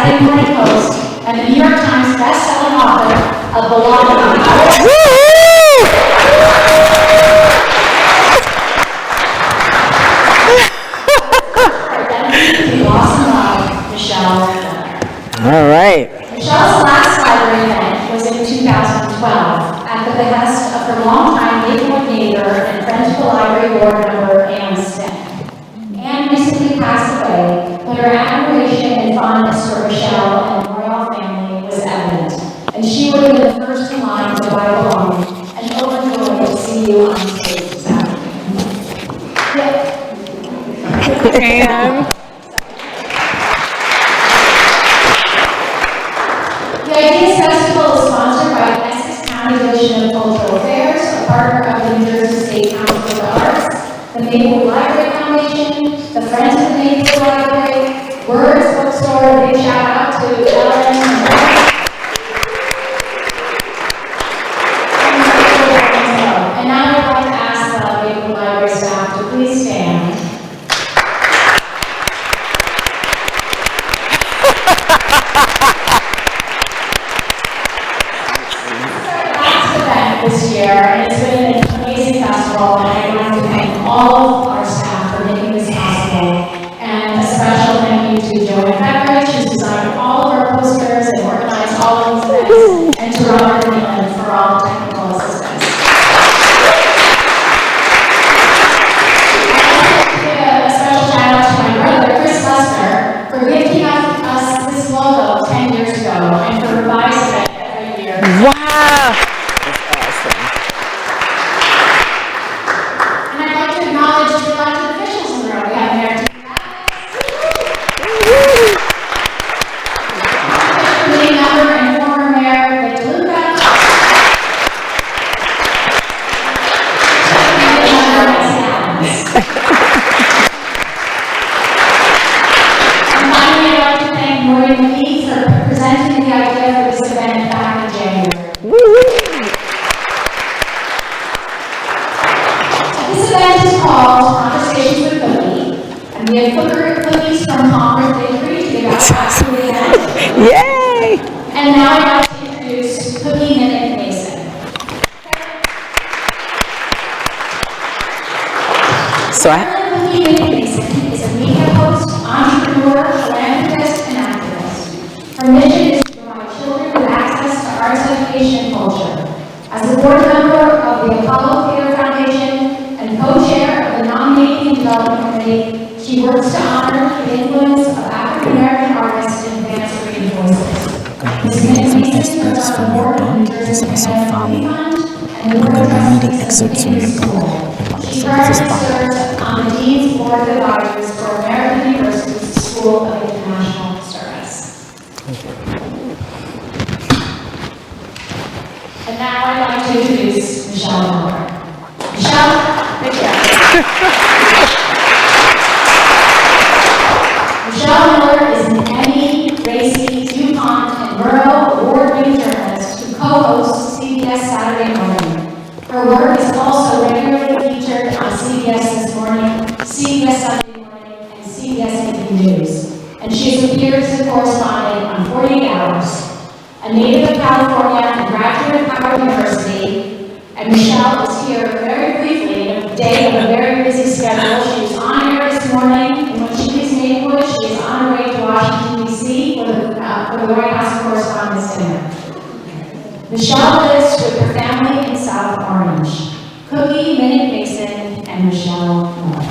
Saturday Morning host, and the New York Times best-selling author of Belonging. All right. Michelle's last library event was in 2012 at the behest of her longtime neighborhood neighbor and friend to the library board member, Anne Smith. Anne recently passed away, but her admiration and fondness for Michelle and the Murrow family was evident, and she would have been the first in line to buy along and overjoyed to see you on stage this afternoon. Anne. The Ideas Festival is sponsored by the Essex County Division of Cultural Affairs, a partner of the New Jersey State Council for the Arts, the Maplewood Library Foundation, the Friends of the Maplewood Library, Words Bookstore, big shout out to Carolyn and now I'd like to ask the Maplewood Library staff to please stand. This year, and it's been an amazing festival, and I'd like to thank all of our staff for making this possible, and a special thank you to Joanne Beckridge, who's designed all of our posters and organized all of these events, and to Robert Nealon for all the technical assistance. I'd like to give a special shout out to my brother, Chris Lester, for gifting us this logo 10 years ago, and for revising it every year. Wow. Yay! And now I'd like to introduce Minick Mason. Minick Mason is a media host, entrepreneur, philanthropist, and activist. Her mission is to provide children with access to arts education and culture. As a board member of the Apollo Theater Foundation and co-chair of the Nominating Development Committee, she works to honor the influence of African American artists and advance reading voices. Some excerpts from your book is also following. I'm going to be reading excerpts from your book. She currently serves on the Dean's Board of Advisors for American University's School of International Service. And now I'd like to introduce Michelle Miller. Michelle, thank you. Michelle Miller is an Emmy, Gracie, DuPont, and Murrow award-winning journalist who co-hosts CBS Saturday Morning. Her work is also regularly featured on CBS This Morning, CBS Saturday Morning, and CBS Evening News. And she has appeared as a correspondent on 48 Hours. A native of California and graduate of Howard University, and Michelle is here very briefly in a day of a very busy schedule. She was on air this morning, and when she leaves Maplewood, she is on her way to Washington, D.C. for the White House Correspondents' Dinner. Michelle lives with her family in South Orange. Cookie, Minick Mason, and Michelle Miller.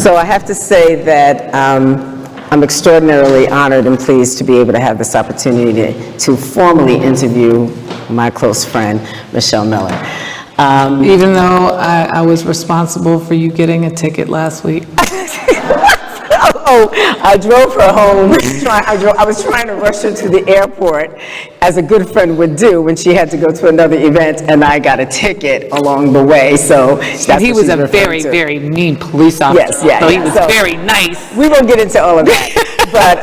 So I have to say that I'm extraordinarily honored and pleased to be able to have this opportunity to formally interview my close friend, Michelle Miller. Even though I was responsible for you getting a ticket last week. I drove her home. I was trying to rush her to the airport, as a good friend would do when she had to go to another event, and I got a ticket along the way. So that's he was a very, very mean police officer. Yes, yeah. So he was very nice. We won't get into all of that. But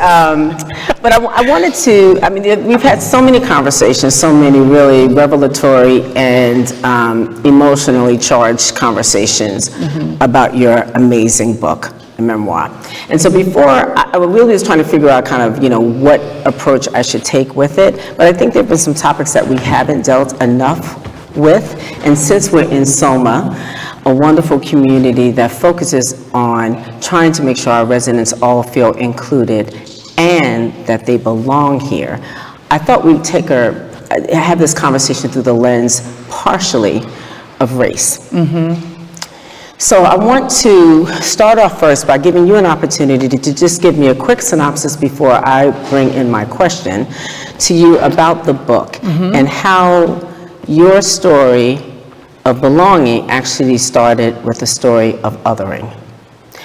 But I wanted to, I mean, we've had so many conversations, so many really revelatory and emotionally charged conversations about your amazing book, a memoir. And so before, I really was trying to figure out kind of, what approach I should take with it. But I think there have been some topics that we haven't dealt enough with. And since we're in Soma, a wonderful community that focuses on trying to make sure our residents all feel included and that they belong here, I thought we'd have this conversation through the lens partially of race. So I want to start off first by giving you an opportunity to just give me a quick synopsis before I bring in my question to you about the book and how your story of belonging actually started with the story of othering.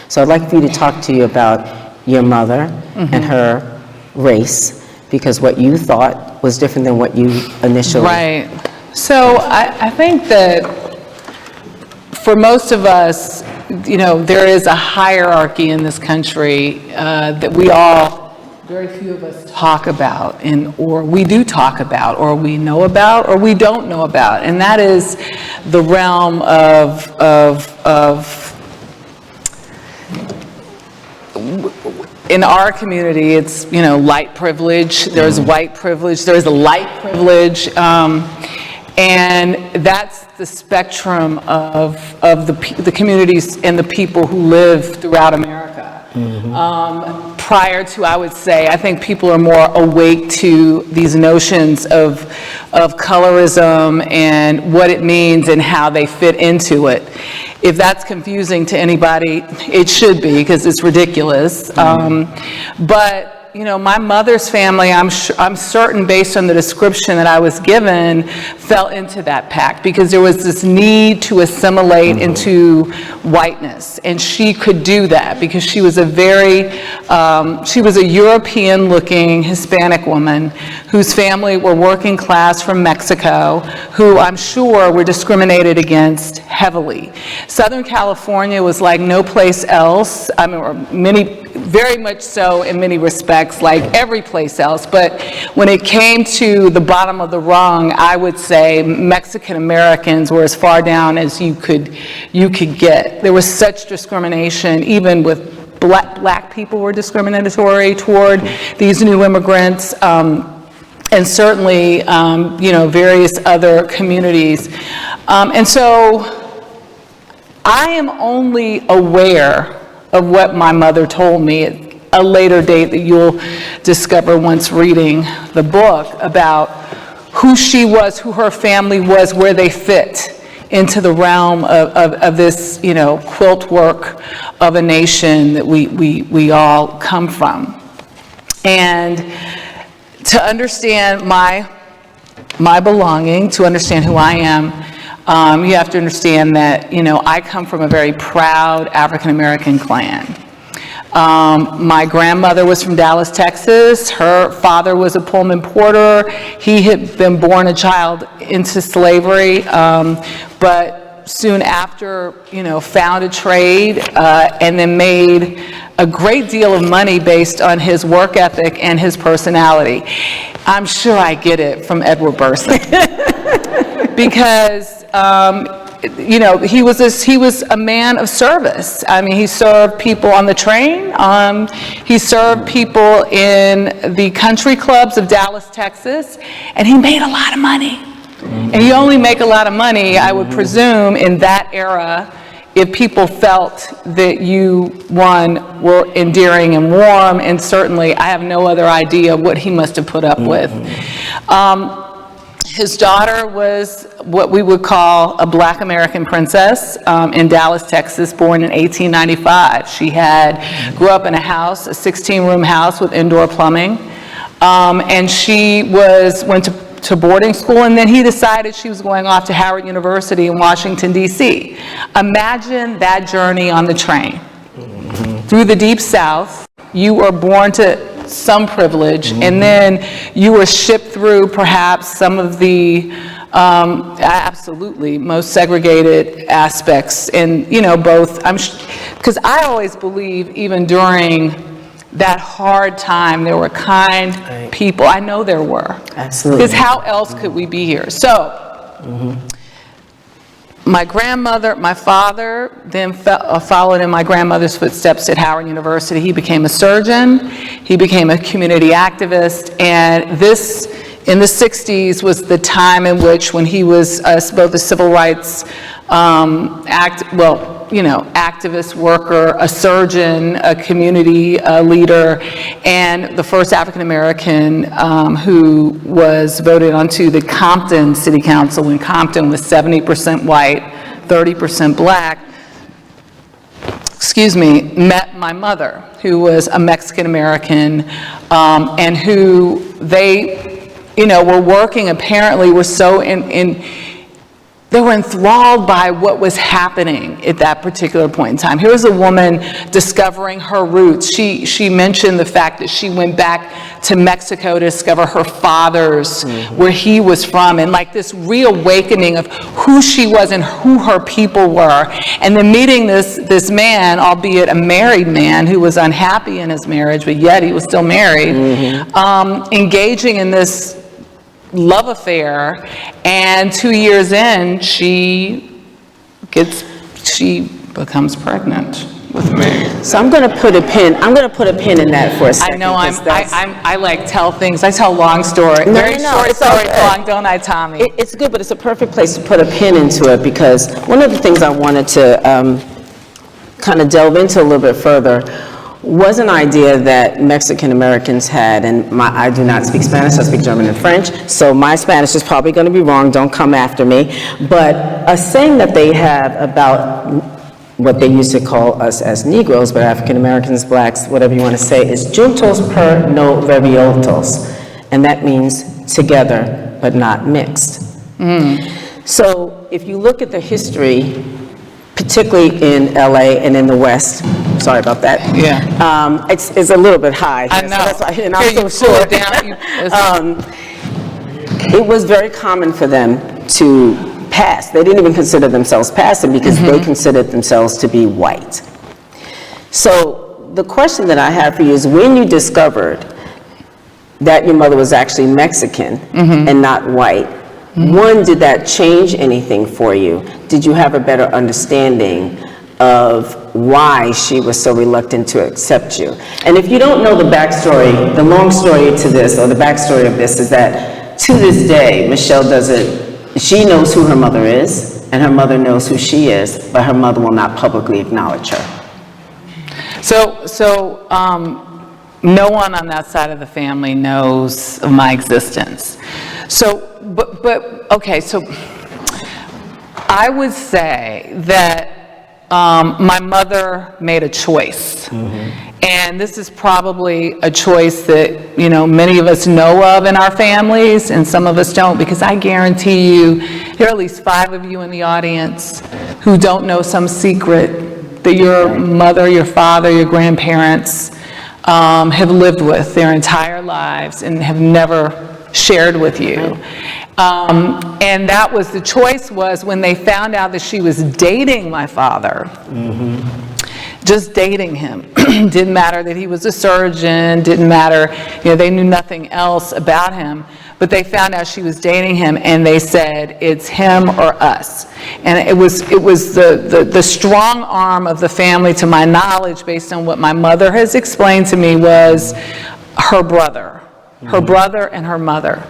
So I'd like for you to talk to you about your mother and her race, because what you thought was different than what you initially. Right. So I think that for most of us, there is a hierarchy in this country that very few of us talk about, or we do talk about, or we know about, or we don't know about, and that is the realm of in our community, it's, light privilege, there's white privilege, there's light privilege, and that's the spectrum of the communities and the people who live throughout America. Prior to, I would say, I think people are more awake to these notions of colorism and what it means and how they fit into it. If that's confusing to anybody, it should be, because it's ridiculous. But my mother's family, I'm certain, based on the description that I was given, fell into that pact, because there was this need to assimilate into whiteness, and she could do that because she was a European-looking Hispanic woman whose family were working class from Mexico, who I'm sure were discriminated against heavily. Southern California was like no place else. I mean, very much so in many respects, like every place else. But when it came to the bottom of the rung, I would say Mexican Americans were as far down as you could get. There was such discrimination, even with black people were discriminatory toward these new immigrants, and certainly, various other communities. And so I am only aware of what my mother told me at a later date that you'll discover once reading the book, about who she was, who her family was, where they fit into the realm of this, quilt work of a nation that we all come from. And to understand my belonging, to understand who I am, you have to understand that, I come from a very proud African-American clan. My grandmother was from Dallas, Texas. Her father was a Pullman porter. He had been born a child into slavery, but soon after, found a trade, and then made a great deal of money based on his work ethic and his personality. I'm sure I get it from Edward Burson. Because, he was a man of service. I mean, he served people on the train. He served people in the country clubs of Dallas, Texas, and he made a lot of money. And you only make a lot of money, I would presume, in that era, if people felt that you, one, were endearing and warm, and certainly I have no other idea what he must have put up with. His daughter was what we would call a Black American princess in Dallas, Texas, born in 1895. She grew up in a 16-room house with indoor plumbing, and she went to boarding school, and then he decided she was going off to Howard University in Washington, D.C. Imagine that journey on the train. Through the Deep South, you were born to some privilege, and then you were shipped through perhaps some of the absolutely most segregated aspects, and both, because I always believe, even during that hard time. There were kind people. I know there were. Absolutely. Because how else could we be here? So, my grandmother, my father then followed in my grandmother's footsteps at Howard University. He became a surgeon. He became a community activist. And this, in the 60s, was the time in which, when he was both a civil rights activist, worker, a surgeon, a community leader, and the first African-American who was voted onto the Compton City Council when Compton was 70% white, 30% black, met my mother, who was a Mexican-American, and who they, were working, apparently were so they were enthralled by what was happening at that particular point in time. Here was a woman discovering her roots. She mentioned the fact that she went back to Mexico to discover her father's, where he was from, and like this reawakening of who she was and who her people were. And then meeting this man, albeit a married man who was unhappy in his marriage, but yet he was still married, engaging in this love affair, and 2 years in, she becomes pregnant with me. So I'm going to put a pin in that for a second. I know I like tell things. I tell long stories. No, Very no, short it's all stories good. long, don't I, Tommy? It's good, but it's a perfect place to put a pin into it, because one of the things I wanted to kind of delve into a little bit further was an idea that Mexican Americans had, and I do not speak Spanish, I speak German and French, so my Spanish is probably going to be wrong, don't come after me, but a saying that they have about what they used to call us as Negroes, but African Americans, blacks, whatever you want to say, is juntos per no revueltos, and that means together but not mixed. So if you look at the history, particularly in LA and in the West, sorry about that. Yeah. It's a little bit high. I know. So that's why, and Here, I'm so you short. cool it down. It was very common for them to pass. They didn't even consider themselves passing because they considered themselves to be white. So the question that I have for you is, when you discovered that your mother was actually Mexican and not white, one, did that change anything for you? Did you have a better understanding of why she was so reluctant to accept you? And if you don't know the backstory, the long story to this, or the backstory of this, is that to this day, Michelle she knows who her mother is, and her mother knows who she is, but her mother will not publicly acknowledge her. So no one on that side of the family knows of my existence. So, okay, so I would say that my mother made a choice. And this is probably a choice that, many of us know of in our families, and some of us don't, because I guarantee you, there are at least 5 of you in the audience who don't know some secret that your mother, your father, your grandparents have lived with their entire lives and have never shared with you. And that was the choice, was when they found out that she was dating my father, just dating him. Didn't matter that he was a surgeon, didn't matter, they knew nothing else about him, but they found out she was dating him, and they said, it's him or us. And it was the strong arm of the family, to my knowledge, based on what my mother has explained to me, was her brother and her mother.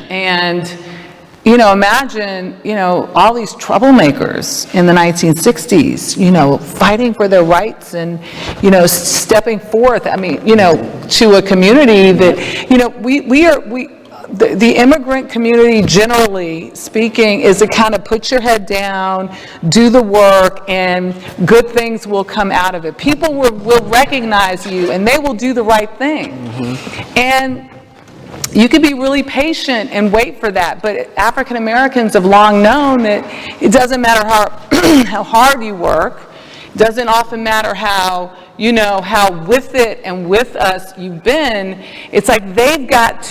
And, imagine, all these troublemakers in the 1960s, fighting for their rights and, stepping forth. I mean, to a community that, the immigrant community, generally speaking, is to kind of put your head down, do the work, and good things will come out of it. People will recognize you, and they will do the right thing. And you can be really patient and wait for that, but African Americans have long known that it doesn't matter how hard you work. It doesn't often matter how with it and with us you've been. It's like we've got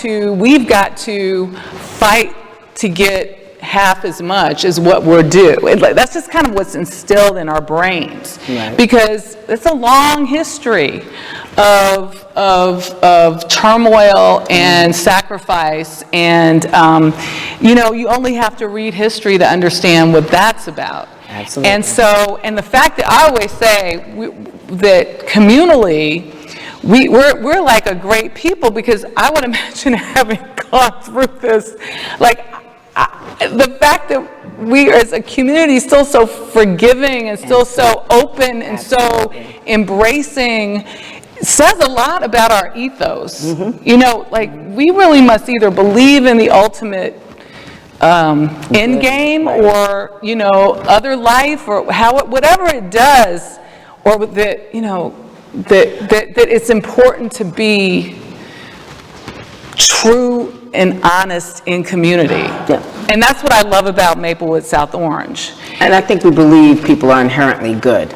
to fight to get half as much as what we're due. That's just kind of what's instilled in our brains, because it's a long history of turmoil and sacrifice, and you only have to read history to understand what that's about. Absolutely. And the fact that I always say that communally, we're like a great people, because I would imagine having gone through this, the fact that we as a community still so forgiving and still so open and so embracing says a lot about our ethos. We really must either believe in the ultimate end game, or other life, or whatever it does, or that that it's important to be true and honest in community. Yeah. And that's what I love about Maplewood South Orange. And I think we believe people are inherently good.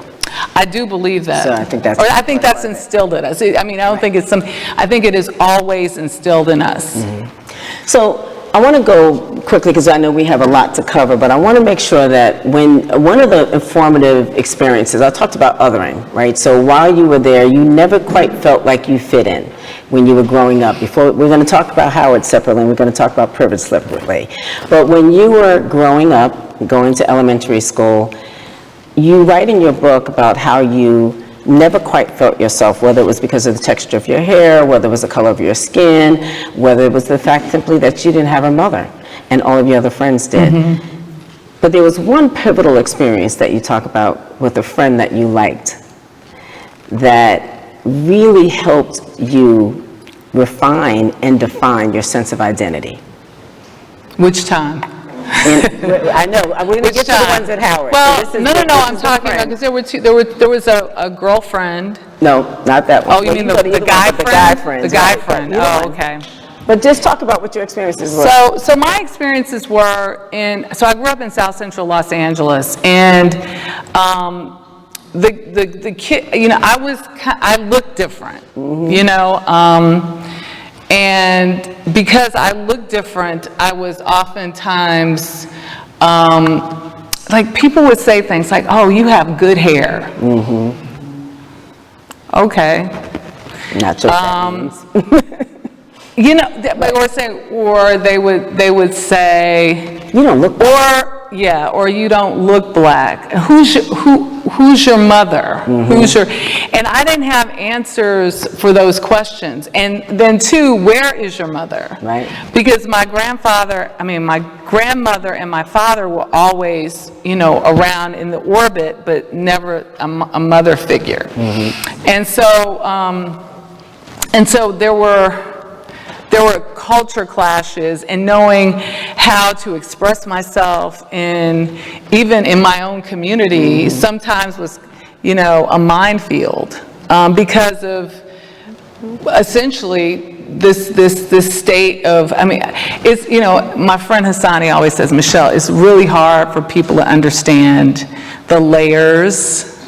I do believe that. So I think that's. Or I think that's instilled in us. I mean, I don't think it's I think it is always instilled in us. Mm-hmm. So I want to go quickly, because I know we have a lot to cover, but I want to make sure that when one of the informative experiences, I talked about othering, right? So while you were there, you never quite felt like you fit in when you were growing up. Before, we're going to talk about Howard separately, and we're going to talk about privilege separately. But when you were growing up, going to elementary school, you write in your book about how you never quite felt yourself, whether it was because of the texture of your hair, whether it was the color of your skin, whether it was the fact simply that you didn't have a mother and all of your other friends did. Mm-hmm. But there was one pivotal experience that you talk about with a friend that you liked that really helped you refine and define your sense of identity. Which time? I know, we're going to get to the ones at Howard. Well, so no, I'm talking about, because there was a girlfriend. No, not that one. Oh, you mean the guy friend? The guy friend. The guy friend, oh, okay. But just talk about what your experiences were. So my experiences were so I grew up in South Central Los Angeles, and the kid, I looked different, mm-hmm. And because I looked different, I was oftentimes, people would say things like, oh, you have good hair. Mm-hmm. Okay. Not your or they would say, you don't look black. Or you don't look black. Who's your mother? Mm-hmm. And I didn't have answers for those questions. And then two, where is your mother? Right. Because my grandmother and my father were always, around in the orbit, but never a mother figure. Mm-hmm. And so there were culture clashes, and knowing how to express myself even in my own community, mm-hmm. sometimes was, a minefield, because of essentially this state of, it's, my friend Hassani always says, Michelle, it's really hard for people to understand the layers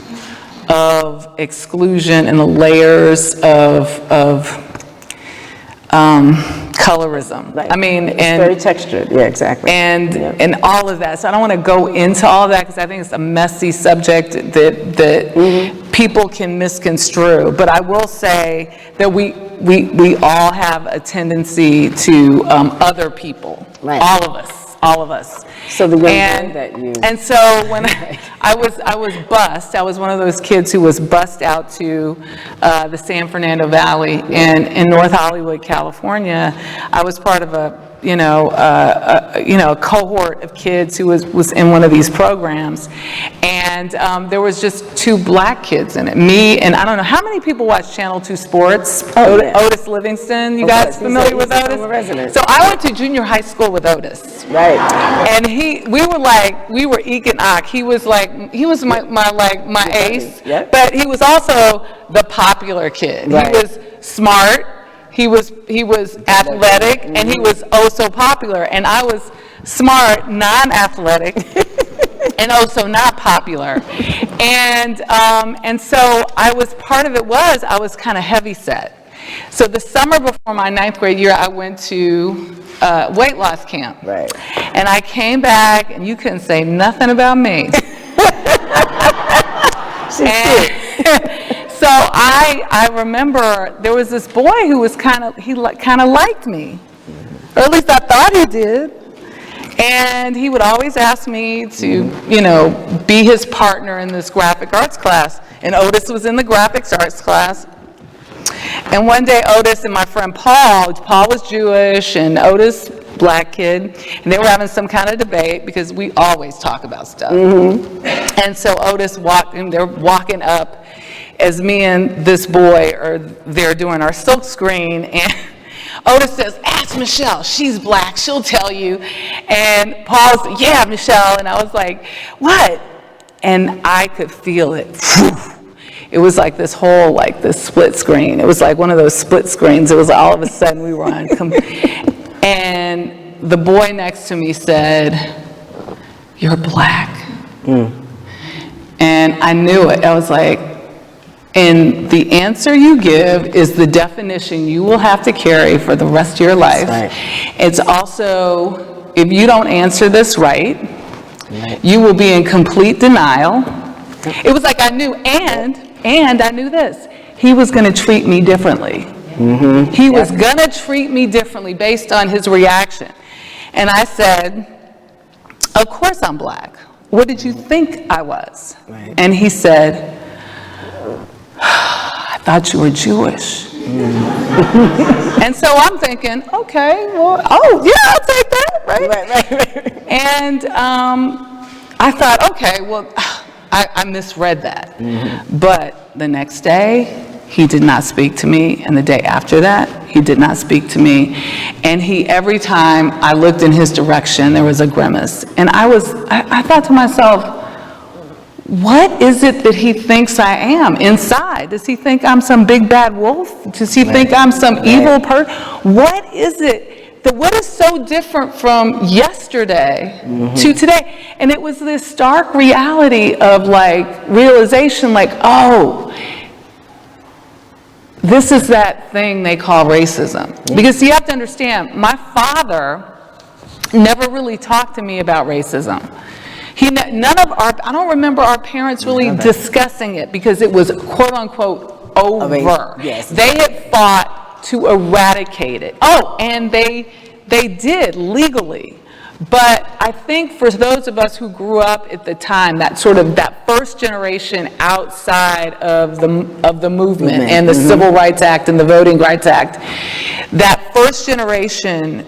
of exclusion and the layers of colorism. Right. It's very textured. Yeah, exactly. And all of that. So I don't want to go into all of that, because I think it's a messy subject that mm-hmm. people can misconstrue. But I will say that we all have a tendency to other people. Right. All of us. So the young girl that you. And so when I was bused. I was one of those kids who was bused out to the San Fernando Valley in North Hollywood, California. I was part of a cohort of kids who was in one of these programs, and there was just two black kids in it. Me and I don't know how many people watch Channel 2 Sports. Otis Livingston. You guys familiar with Otis? So I went to junior high school with Otis. Right. And we were ek and ak. He was my ace, yep. But he was also the popular kid. Right. He was smart. He was athletic, mm-hmm. and he was oh so popular. And I was smart, non-athletic, and also not popular. And so I was I was kind of heavy set. So the summer before my 9th grade year, I went to weight loss camp. Right. And I came back, and you couldn't say nothing about me. so I remember there was this boy who was kind of liked me, or at least I thought he did. And he would always ask me to, be his partner in this graphic arts class. And Otis was in the graphics arts class. And one day Otis and my friend Paul was Jewish and Otis, black kid, and they were having some kind of debate because we always talk about stuff. And so Otis they're walking up as me and this boy are there doing our silk screen, and Otis says, ask Michelle, she's black, she'll tell you. And Paul's, yeah, Michelle. And I was like, what? And I could feel it. It was like this whole, this split screen. It was like one of those split screens. It was all of a sudden we were on. And the boy next to me said, you're black. And I knew it. I was like, and the answer you give is the definition you will have to carry for the rest of your life. Right. It's also, if you don't answer this right, you will be in complete denial. It was like I knew, and I knew this. He was going to treat me differently. He was going to treat me differently based on his reaction. And I said, of course I'm black. What did you think I was? Right. And he said, I thought you were Jewish. And so I'm thinking, okay, well, I'll take that, right? And I thought, okay, well, I misread that. But the next day, he did not speak to me, and the day after that, he did not speak to me. And every time I looked in his direction, there was a grimace. And I thought to myself, what is it that he thinks I am inside? Does he think I'm some big bad wolf? Does he think I'm some evil person? What is it? What is so different from yesterday to today? And it was this stark reality of realization, this is that thing they call racism. Because you have to understand, my father never really talked to me about racism. I don't remember our parents really discussing it because it was quote unquote over. Yes. They had fought to eradicate it. Oh, and they did legally. But I think for those of us who grew up at the time, that first generation outside of the movement and the Civil Rights Act and the Voting Rights Act, that first generation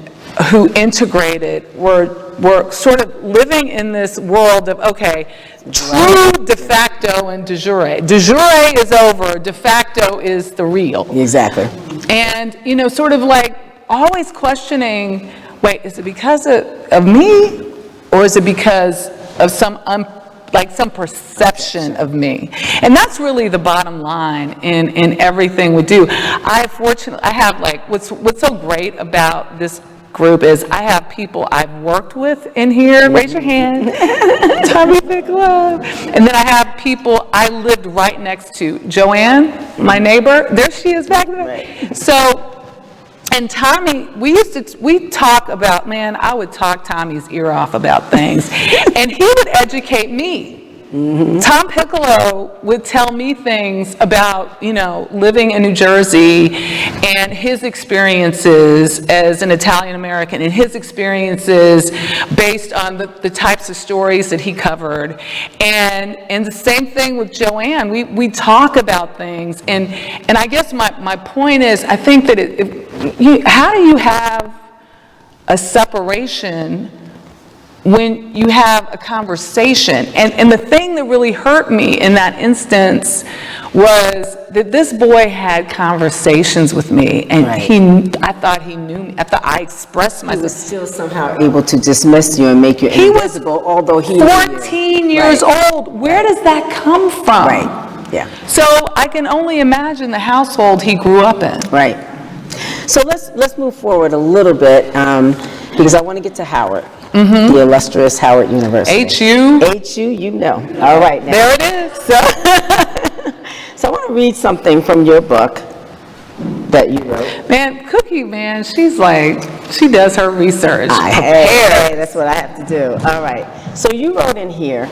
who integrated were sort of living in this world of, okay, true de facto and de jure. De jure is over, de facto is the real. Exactly. And, sort of always questioning, wait, is it because of me, or is it because of some perception of me? And that's really the bottom line in everything we do. I have what's so great about this group is I have people I've worked with in here. Raise your hand. Tommy Big Love. And then I have people I lived right next to. Joanne, my neighbor, there she is back there. Right. So, and Tommy, we talk about, man, I would talk Tommy's ear off about things. And he would educate me. Tom Piccolo would tell me things about, living in New Jersey and his experiences as an Italian American and his experiences based on the types of stories that he covered. And the same thing with Joanne. We talk about things. And I guess my point is, I think that how do you have a separation when you have a conversation? And the thing that really hurt me in that instance was that this boy had conversations with me, and I thought he knew me. I thought I expressed myself. He was still somehow able to dismiss you and make you invisible, although he 14 years old. Where does that come from? Right, yeah. So I can only imagine the household he grew up in. Right. So let's move forward a little bit, because I want to get to Howard. The illustrious Howard University. HU, All right, now. There it is. So I want to read something from your book that you wrote. Man, Cookie, man, she's she does her research. Hey, that's what I have to do. All right. So you wrote in here,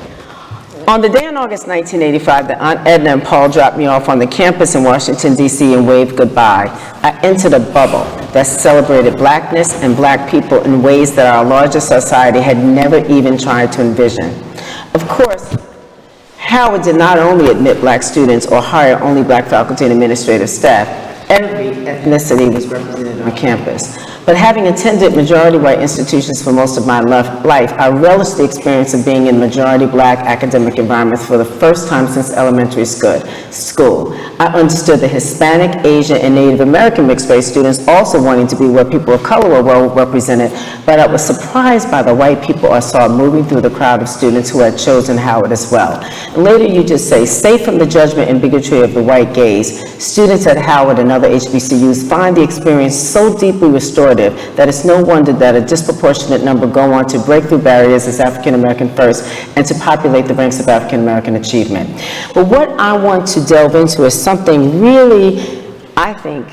On the day in August 1985 that Aunt Edna and Paul dropped me off on the campus in Washington, D.C. and waved goodbye, I entered a bubble that celebrated blackness and black people in ways that our larger society had never even tried to envision. Of course, Howard did not only admit black students or hire only black faculty and administrative staff. Every ethnicity was represented on campus. But having attended majority white institutions for most of my life, I relished the experience of being in majority black academic environments for the first time since elementary school. I understood the Hispanic, Asian, and Native American mixed race students also wanting to be where people of color were well represented, but I was surprised by the white people I saw moving through the crowd of students who had chosen Howard as well. And later you just say, safe from the judgment and bigotry of the white gaze, students at Howard and other HBCUs find the experience so deeply restorative that it's no wonder that a disproportionate number go on to break through barriers as African American first and to populate the ranks of African American achievement. But what I want to delve into is something really, I think,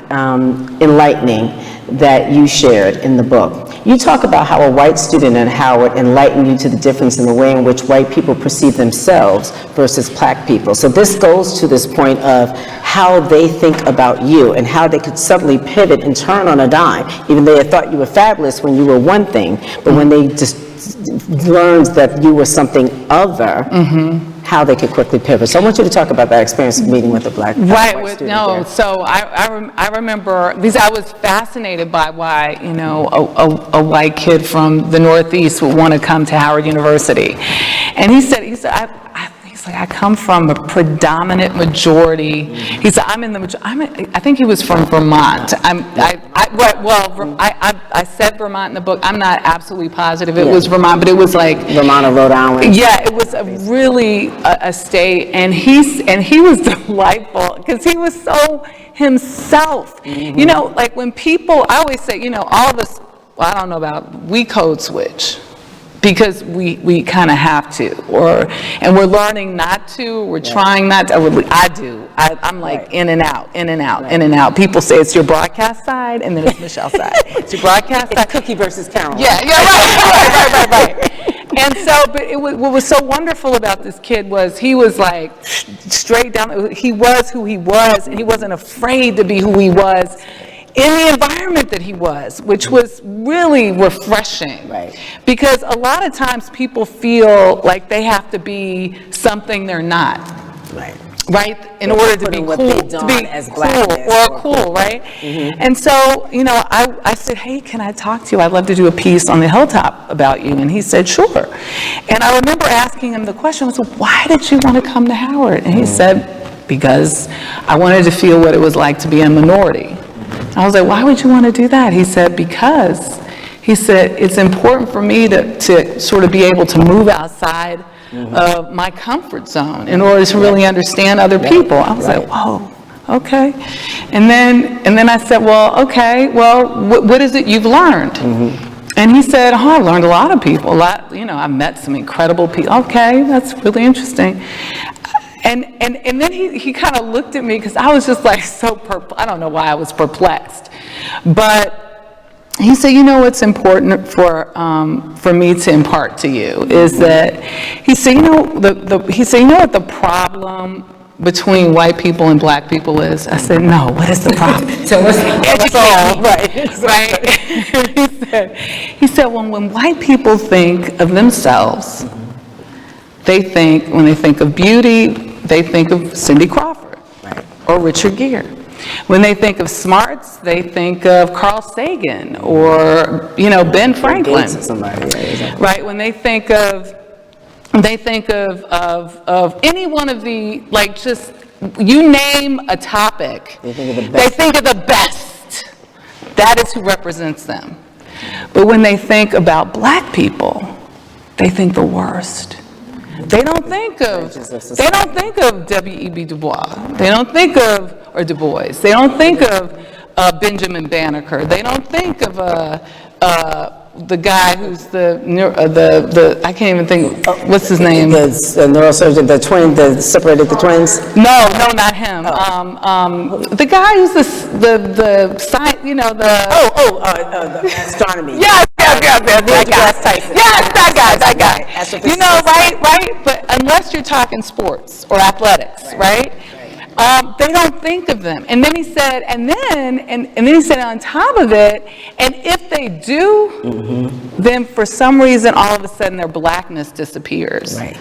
enlightening that you shared in the book. You talk about how a white student at Howard enlightened you to the difference in the way in which white people perceive themselves versus black people. So this goes to this point of how they think about you and how they could suddenly pivot and turn on a dime, even though they thought you were fabulous when you were one thing, but when they just learned that you were something other, how they could quickly pivot. So I want you to talk about that experience of meeting with a black white student there. So I remember, because I was fascinated by why, you know, a white kid from the Northeast would want to come to Howard University. And he said, I come from a predominant majority. He said, I think he was from Vermont. I said Vermont in the book. I'm not absolutely positive it was Vermont, but it was like Vermont or Rhode Island. Yeah, it was really a state, and he was delightful because he was so himself. You know, like when people, I always say, you know, all of us, well, I don't know about, we code switch. Because we kind of have to, and we're learning not to, we're trying not to, I do. I'm like in and out, in and out, in and out. People say it's your broadcast side, and then it's Michelle's side. It's your broadcast side. It's Cookie versus Carolyn. Yeah, right. And so, but what was so wonderful about this kid was he was like straight down, he was who he was, and he wasn't afraid to be who he was in the environment that he was, which was really refreshing. Right. Because a lot of times people feel like they have to be something they're not. Right? In order to be cool, right? And so, you know, I said, hey, can I talk to you? I'd love to do a piece on the Hilltop about you. And he said, sure. And I remember asking him the question, I said, why did you want to come to Howard? And he said, because I wanted to feel what it was like to be a minority. I was like, why would you want to do that? He said, because, he said, it's important for me to sort of be able to move outside of my comfort zone in order to really understand other people. I was like, whoa, okay. And then I said, well, okay, well, what is it you've learned? And he said, I learned a lot of people, you know, I've met some incredible people. Okay, that's really interesting. And then he kind of looked at me because I was just like I don't know why I was perplexed. But he said, you know what's important for me to impart to you is that, he said, you know, you know what the problem between white people and black people is? I said, no, what is the problem? So it's all right. He said, well, when white people think of themselves, when they think of beauty, they think of Cindy Crawford or Richard Gere. When they think of smarts, they think of Carl Sagan or, you know, Ben Franklin. Right? When they think of any one of the, like, just, you name a topic, they think of the best. That is who represents them. But when they think about black people, they think the worst. They don't think of W.E.B. Du Bois. They don't think of, or Du Bois. They don't think of Benjamin Banneker. They don't think of the guy who's the I can't even think, what's his name? The neurosurgeon, the twin that separated the twins? No, not him. The guy who's the science, you know, the... the astronomy. Yeah, That guy. You know, right? But unless you're talking sports or athletics, right? They don't think of them. And then he said, and then he said on top of it, and if they do, then for some reason, all of a sudden their blackness disappears. Right.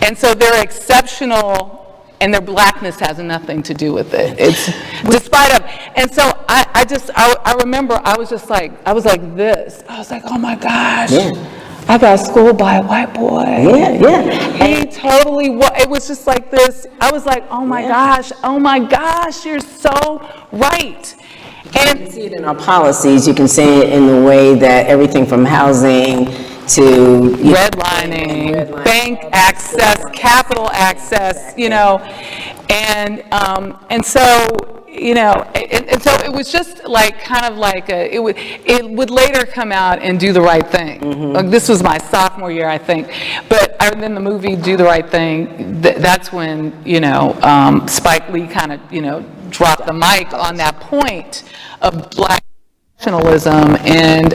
And so they're exceptional, and their blackness has nothing to do with it. It's despite of, and so I remember I was like this. I was like, oh my gosh. Yeah. I got schooled by a white boy. Yeah. He totally, it was just like this. I was like, oh my gosh, you're so right. And You can see it in our policies. You can see it in the way that everything from housing to redlining, bank access, capital access, you know, and so, you know, and so it was just like kind of like it would later come out and Do the Right Thing. Like, this was my sophomore year, I think, but then the movie Do the Right Thing. That's when, you know, Spike Lee kind of, you know, dropped the mic on that point of black nationalism and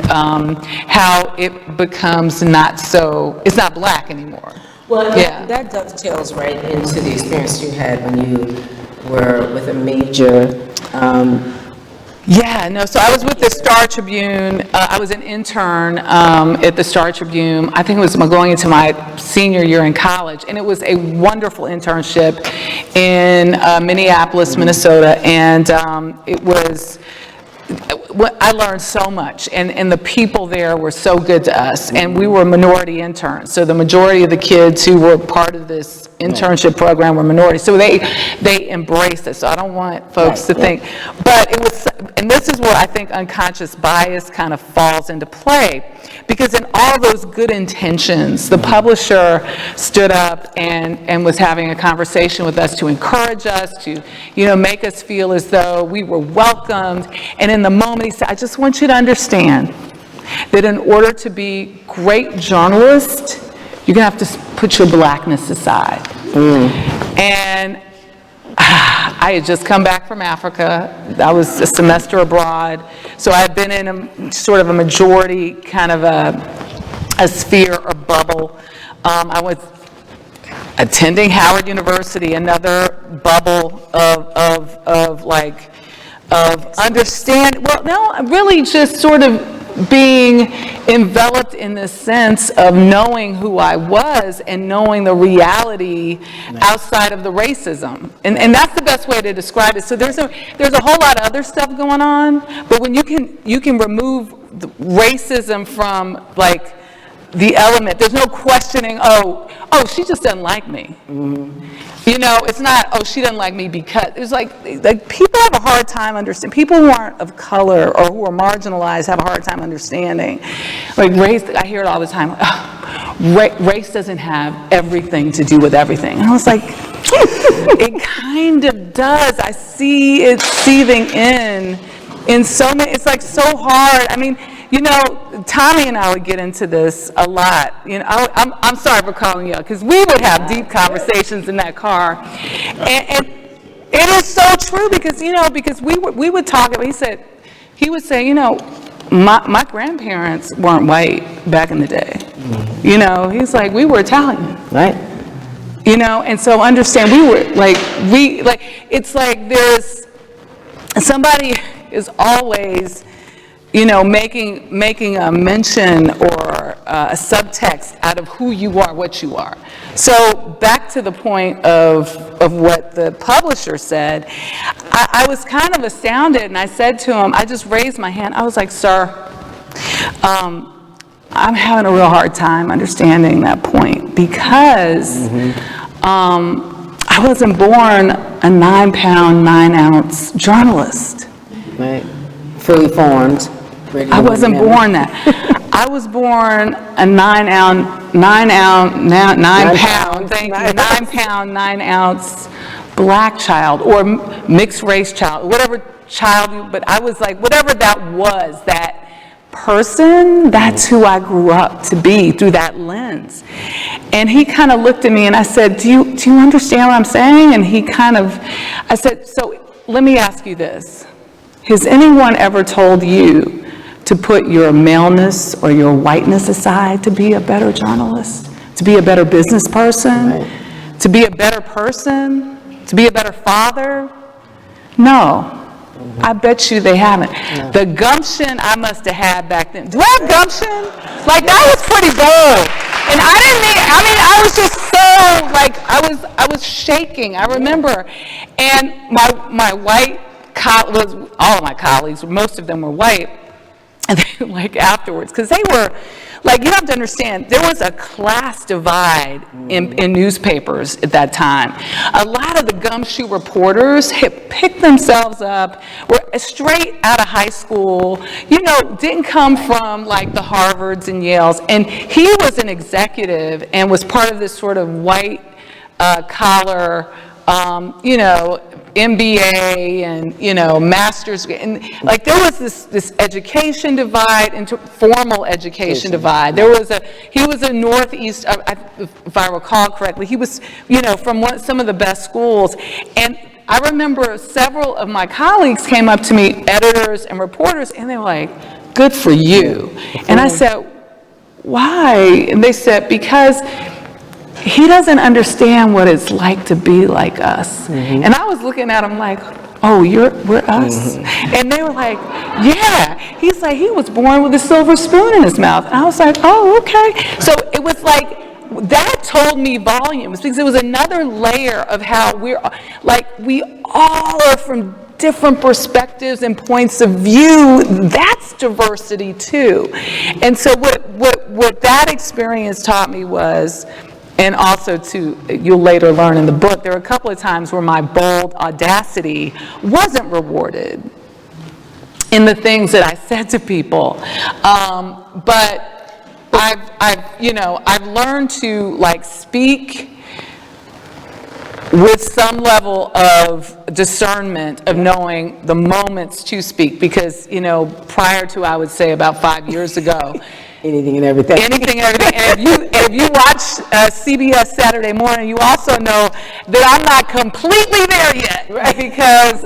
how it becomes it's not black anymore. Well, that dovetails right into the experience you had when you were with a major. So I was with the Star Tribune. I was an intern at the Star Tribune. I think it was going into my senior year in college, and it was a wonderful internship in Minneapolis, Minnesota, and it was. I learned so much, and the people there were so good to us, and we were minority interns, so the majority of the kids who were part of this internship program were minorities, so they embraced us, so I don't want folks to think, but it was, and this is where I think unconscious bias kind of falls into play, because in all those good intentions, the publisher stood up and was having a conversation with us to encourage us, to, you know, make us feel as though we were welcomed, and in the moment he said, I just want you to understand that in order to be great journalists, you're going to have to put your blackness aside. And I had just come back from Africa. I was a semester abroad. So I had been in a sort of a majority kind of a sphere or bubble. I was attending Howard University, another bubble of understand, well, no, really just sort of being enveloped in the sense of knowing who I was and knowing the reality outside of the racism. And that's the best way to describe it. So there's a whole lot of other stuff going on, but when you can remove the racism from like the element, there's no questioning, oh, she just doesn't like me. You know, it's not, oh, she doesn't like me because, it's like people have a hard time understanding, people who aren't of color or who are marginalized have a hard time understanding. Like race, I hear it all the time, race doesn't have everything to do with everything. And I was like, it kind of does. I see it seething in so many, it's like so hard. I mean, you know, Tommy and I would get into this a lot. You know, I'm sorry for calling you out, because we would have deep conversations in that car, and it is so true because we would talk about. He would say, you know, my grandparents weren't white back in the day. You know, he's like, we were Italian, Right. You know, and so understand it's like there's somebody is always, you know, making a mention or a subtext out of who you are, what you are. So back to the point of what the publisher said, I was kind of astounded, and I said to him, I just raised my hand. I was like, sir, I'm having a real hard time understanding that point because I wasn't born a 9-pound, 9-ounce journalist. Right. Fully formed. I wasn't born that. I was born a 9-pound, 9-ounce black child or mixed race child, whatever child, but I was like, whatever that was, that person, that's who I grew up to be through that lens. And he kind of looked at me and I said, do you understand what I'm saying? And I said, so let me ask you this. Has anyone ever told you to put your maleness or your whiteness aside to be a better journalist, to be a better business person, to be a better person, to be a better father? No. I bet you they haven't. No. The gumption I must have had back then. Do I have gumption? Like, that was pretty bold. And I didn't mean, I was just so, like, I was shaking. I remember. And my white all of my colleagues, most of them were white, and they like afterwards, because they were, like, you have to understand, there was a class divide in newspapers at that time. A lot of the gumshoe reporters had picked themselves up, were straight out of high school, you know, didn't come from like the Harvards and Yales, and he was an executive and was part of this sort of white collar, you know, MBA and, you know, master's, and like there was this education divide into formal education divide. He was a Northeast, if I recall correctly, he was, you know, from some of the best schools. And I remember several of my colleagues came up to me, editors and reporters, and they were like, good for you. And I said, why? And they said, because he doesn't understand what it's like to be like us. And I was looking at him like, oh, we're us? And they were like, yeah. He's like, he was born with a silver spoon in his mouth. And I was like, oh, okay. So it was like, that told me volumes, because it was another layer of how we all are from different perspectives and points of view. That's diversity too. And so what that experience taught me was, and also you'll later learn in the book, there were a couple of times where my bold audacity wasn't rewarded in the things that I said to people. But I've learned to like speak with some level of discernment of knowing the moments to speak, because, you know, prior to, I would say about 5 years ago, anything and everything. Anything and everything. And if you watch CBS Saturday Morning, you also know that I'm not completely there yet, right? Because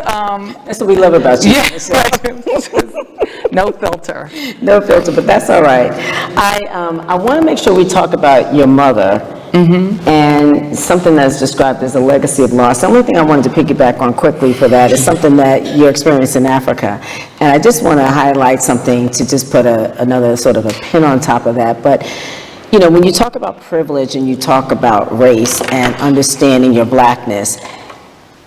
that's what we love about you. Yeah, right. No filter. No filter, but that's all right. I want to make sure we talk about your mother. And something that's described as a legacy of loss. The only thing I wanted to piggyback on quickly for that is something that you experienced in Africa. And I just want to highlight something to just put another sort of a pin on top of that. But, you know, when you talk about privilege and you talk about race and understanding your blackness,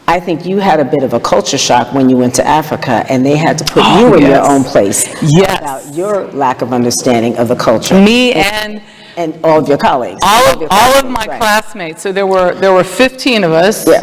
I think you had a bit of a culture shock when you went to Africa, and they had to put you in your own place about your lack of understanding of the culture. Me and all of your colleagues. All of my classmates. So there were 15 of us. Yeah.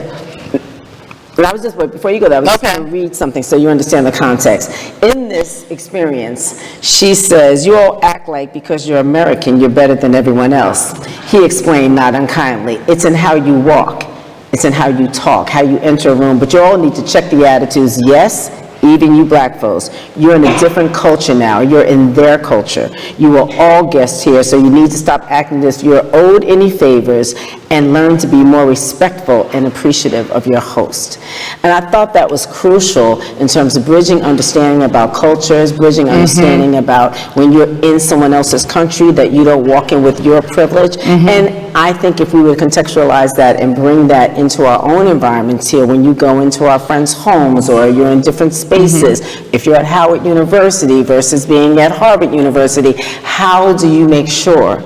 But I was just, before you go there, I was just going to read something so you understand the context. In this experience, she says, you all act like because you're American, you're better than everyone else. He explained, not unkindly, it's in how you walk. It's in how you talk, how you enter a room. But you all need to check the attitudes. Yes, even you black folks, you're in a different culture now. You're in their culture. You are all guests here, so you need to stop acting as if you're owed any favors and learn to be more respectful and appreciative of your host. And I thought that was crucial in terms of bridging understanding about cultures, bridging understanding about when you're in someone else's country that you don't walk in with your privilege. And I think if we would contextualize that and bring that into our own environments here, when you go into our friends' homes or you're in different spaces, if you're at Howard University versus being at Harvard University, how do you make sure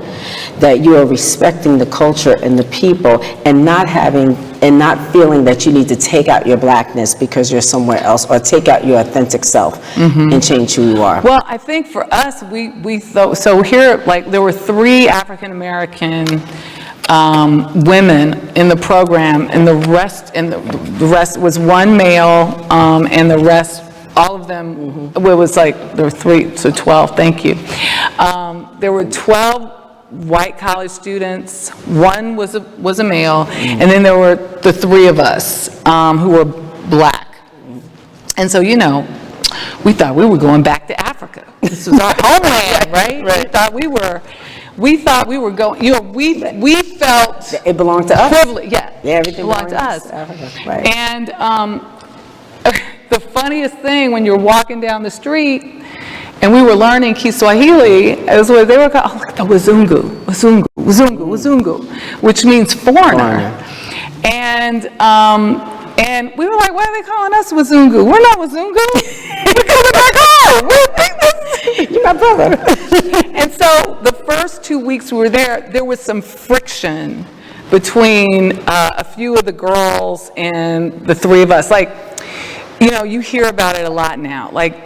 that you are respecting the culture and the people and not feeling that you need to take out your blackness because you're somewhere else, or take out your authentic self and change who you are? Well, I think for us, we thought, so here, like, there were 3 African American women in the program, and the rest was 1 male, and the rest, all of them, it was like, there were 3, so 12, thank you. There were 12 white college students, 1 was a male, and then there were the 3 of us who were black. And so, you know, we thought we were going back to Africa. This was our homeland, right? We thought we were going, you know, we felt it belonged to us. Privilege, yeah, everything belonged to us. Africa, right. And the funniest thing when you're walking down the street And we were learning Kiswahili, as what they were called, the Wazungu, which means foreigner. And we were like, why are they calling us Wazungu? We're not Wazungu. We're coming back home. You're my brother. And so the first 2 weeks we were there was some friction between a few of the girls and the three of us. Like, you know, you hear about it a lot now, like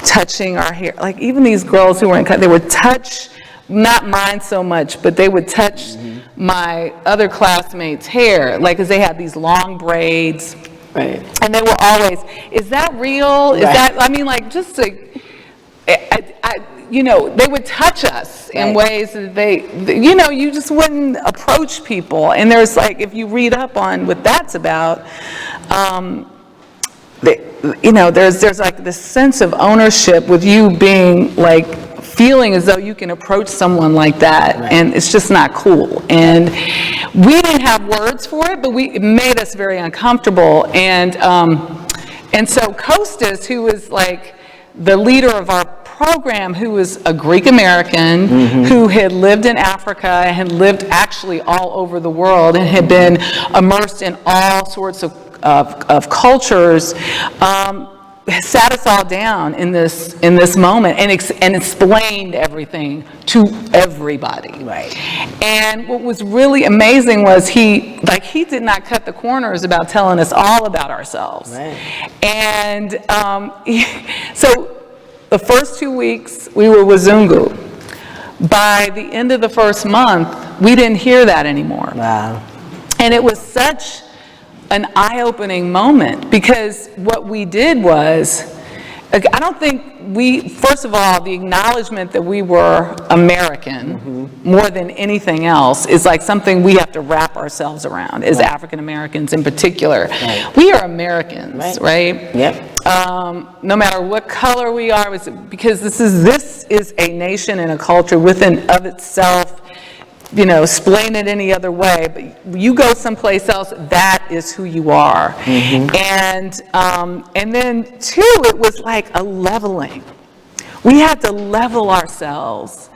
touching our hair. Like even these girls who were they would touch, not mine so much, but they would touch my other classmates' hair, like, because they had these long braids. Right. And they were always, is that real? Is that, I mean, like, just like, you know, they would touch us in ways that you know, you just wouldn't approach people. And there's like, if you read up on what that's about, you know, there's like this sense of ownership with you being like, feeling as though you can approach someone like that, and it's just not cool. And we didn't have words for it, but it made us very uncomfortable. And so Costas, who was like the leader of our program, who was a Greek American, who had lived in Africa, and had lived actually all over the world, and had been immersed in all sorts of cultures, sat us all down in this moment and explained everything to everybody. Right. And what was really amazing was he did not cut the corners about telling us all about ourselves. Right. And so the first 2 weeks we were Wazungu. By the end of the first month, we didn't hear that anymore. Wow. And it was such an eye-opening moment, because what we did was, I don't think first of all, the acknowledgement that we were American more than anything else is like something we have to wrap ourselves around as African Americans in particular. Right. We are Americans, right? Yep. No matter what color we are, because this is a nation and a culture within of itself. You know, explain it any other way, but you go someplace else, that is who you are. And then two, it was like a leveling. We had to level ourselves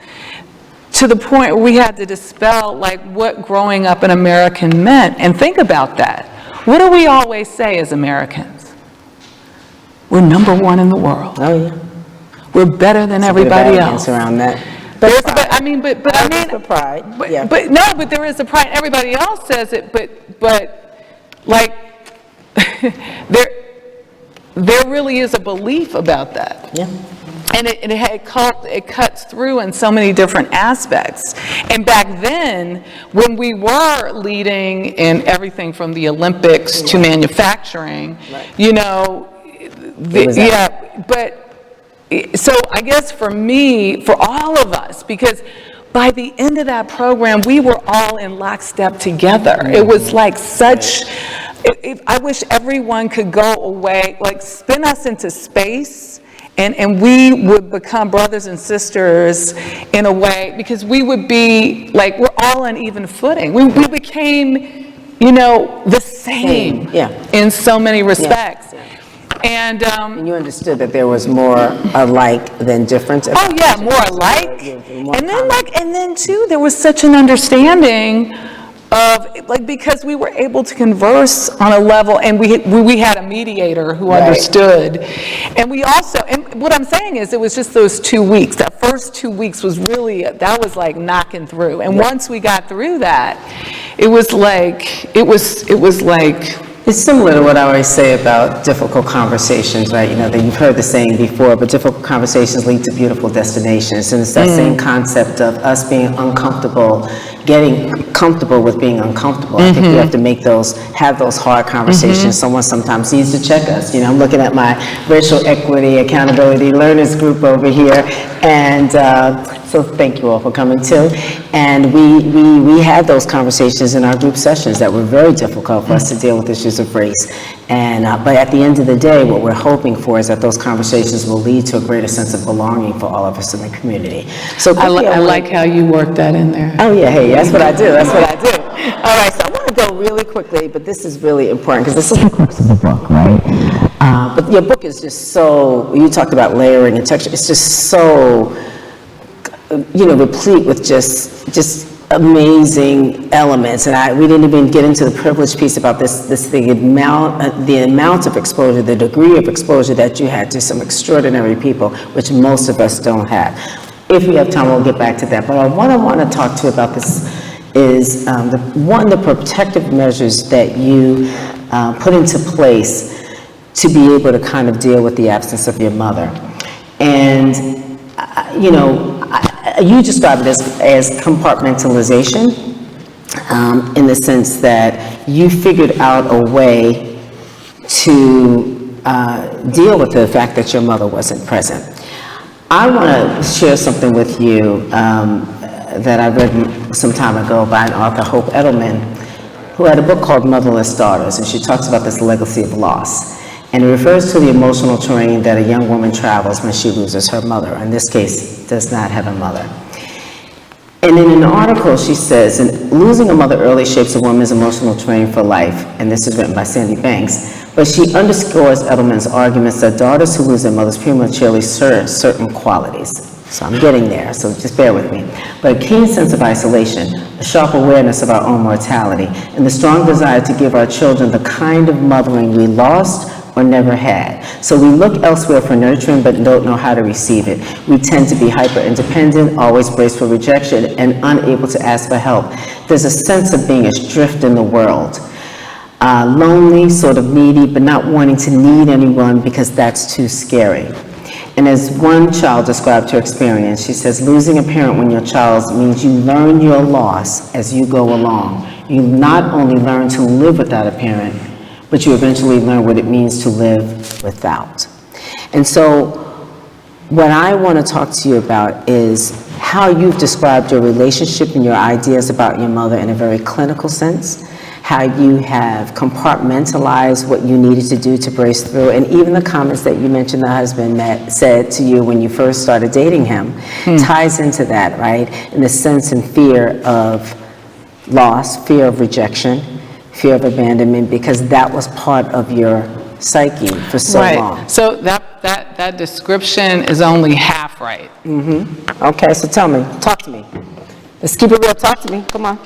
to the point where we had to dispel like what growing up an American meant. And think about that. What do we always say as Americans? We're number one in the world. Oh yeah. We're better than everybody else. Around that. But there is a pride. Everybody else says it, but like there really is a belief about that. Yeah. And it cuts through in so many different aspects. And back then, when we were leading in everything from the Olympics to manufacturing, you know, so I guess for me, for all of us, because by the end of that program, we were all in lockstep together. It was like such, I wish everyone could go away, like spin us into space, and we would become brothers and sisters in a way, because we would be like, we're all on even footing. We became, you know, the same in so many respects. And you understood that there was more alike than different. Oh yeah, more alike. And then too, there was such an understanding of like, because we were able to converse on a level, and we had a mediator who understood. And we also, and what I'm saying is, it was just those 2 weeks. That first 2 weeks was really, that was like knocking through. And once we got through that, it was like, it's similar to what I always say about difficult conversations, right? You know, that you've heard the saying before, but difficult conversations lead to beautiful destinations. And it's that same concept of us being uncomfortable, getting comfortable with being uncomfortable. I think we have to have those hard conversations. Someone sometimes needs to check us. You know, I'm looking at my racial equity, accountability learners group over here. And so thank you all for coming too. And we had those conversations in our group sessions that were very difficult for us to deal with issues of race. And but at the end of the day, what we're hoping for is that those conversations will lead to a greater sense of belonging for all of us in the community. So I like how you work that in there. Oh yeah, hey, that's what I do. All right, so I want to to go really quickly, but this is really important because this is the crux of the book, right? But your book is just so, you talked about layering and texture, it's just so, replete with just amazing elements. And we didn't even get into the privilege piece about the amount of exposure, the degree of exposure that you had to some extraordinary people, which most of us don't have. If we have time, we'll get back to that. But what I want to talk to you about this is the protective measures that you put into place to be able to kind of deal with the absence of your mother. And, you describe it as compartmentalization, in the sense that you figured out a way to deal with the fact that your mother wasn't present. I want to share something with you that I read some time ago by an author, Hope Edelman, who had a book called Motherless Daughters, and she talks about this legacy of loss. And it refers to the emotional terrain that a young woman travels when she loses her mother, in this case, does not have a mother. And in an article, she says, losing a mother early shapes a woman's emotional terrain for life, and this is written by Sandy Banks, but she underscores Edelman's arguments that daughters who lose their mothers prematurely share certain qualities. So I'm getting there, so just bear with me. But a keen sense of isolation, a sharp awareness of our own mortality, and the strong desire to give our children the kind of mothering we lost or never had. So we look elsewhere for nurturing but don't know how to receive it. We tend to be hyper-independent, always braced for rejection, and unable to ask for help. There's a sense of being adrift in the world. Lonely, sort of needy, but not wanting to need anyone because that's too scary. And as one child described her experience, she says, losing a parent when you're a child means you learn your loss as you go along. You not only learn to live without a parent, but you eventually learn what it means to live without. And so what I want to talk to you about is how you've described your relationship and your ideas about your mother in a very clinical sense, how you have compartmentalized what you needed to do to brace through, and even the comments that you mentioned the husband said to you when you first started dating him ties into that, right? In the sense and fear of loss, fear of rejection, fear of abandonment, because that was part of your psyche for so long. So that description is only half right. Okay, so talk to me. Let's keep it real, talk to me, come on.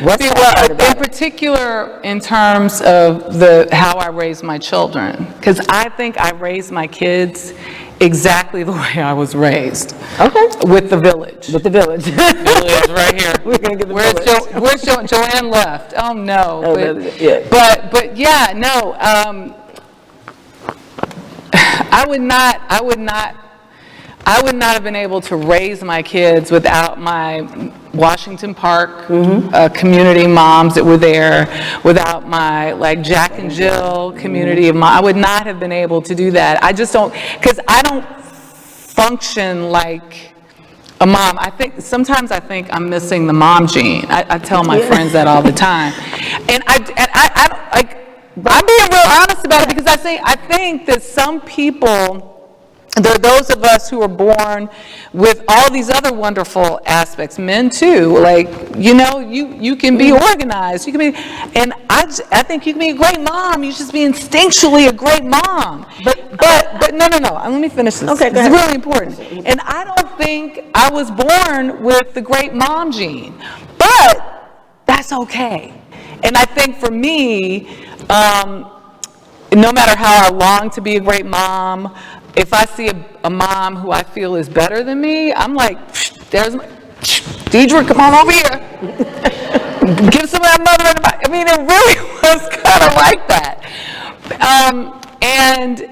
What's well, in particular, in terms of how I raised my children, because I think I raised my kids exactly the way I was raised. Okay. With the village. With the village. Village right here. We're gonna get the village. Where's Joanne left? Oh no. Yeah. But yeah, no. I would not have been able to raise my kids without my Washington Park community moms that were there, without my Jack and Jill community of moms. I would not have been able to do that. I just don't, because I don't function like a mom. Sometimes I think I'm missing the mom gene. I tell my friends that all the time. And I'm being real honest about it, because I think that some people, there are those of us who are born with all these other wonderful aspects, men too, you can be organized, you can be, and I think you can be a great mom, you just be instinctually a great mom. But no, let me finish this. Okay, it's really important. And I don't think I was born with the great mom gene, but that's okay. And I think for me, no matter how I long to be a great mom, if I see a mom who I feel is better than me, I'm like, there's Deidre, come on over here. Give some of that mother in the back. I mean, it really was kind of like that.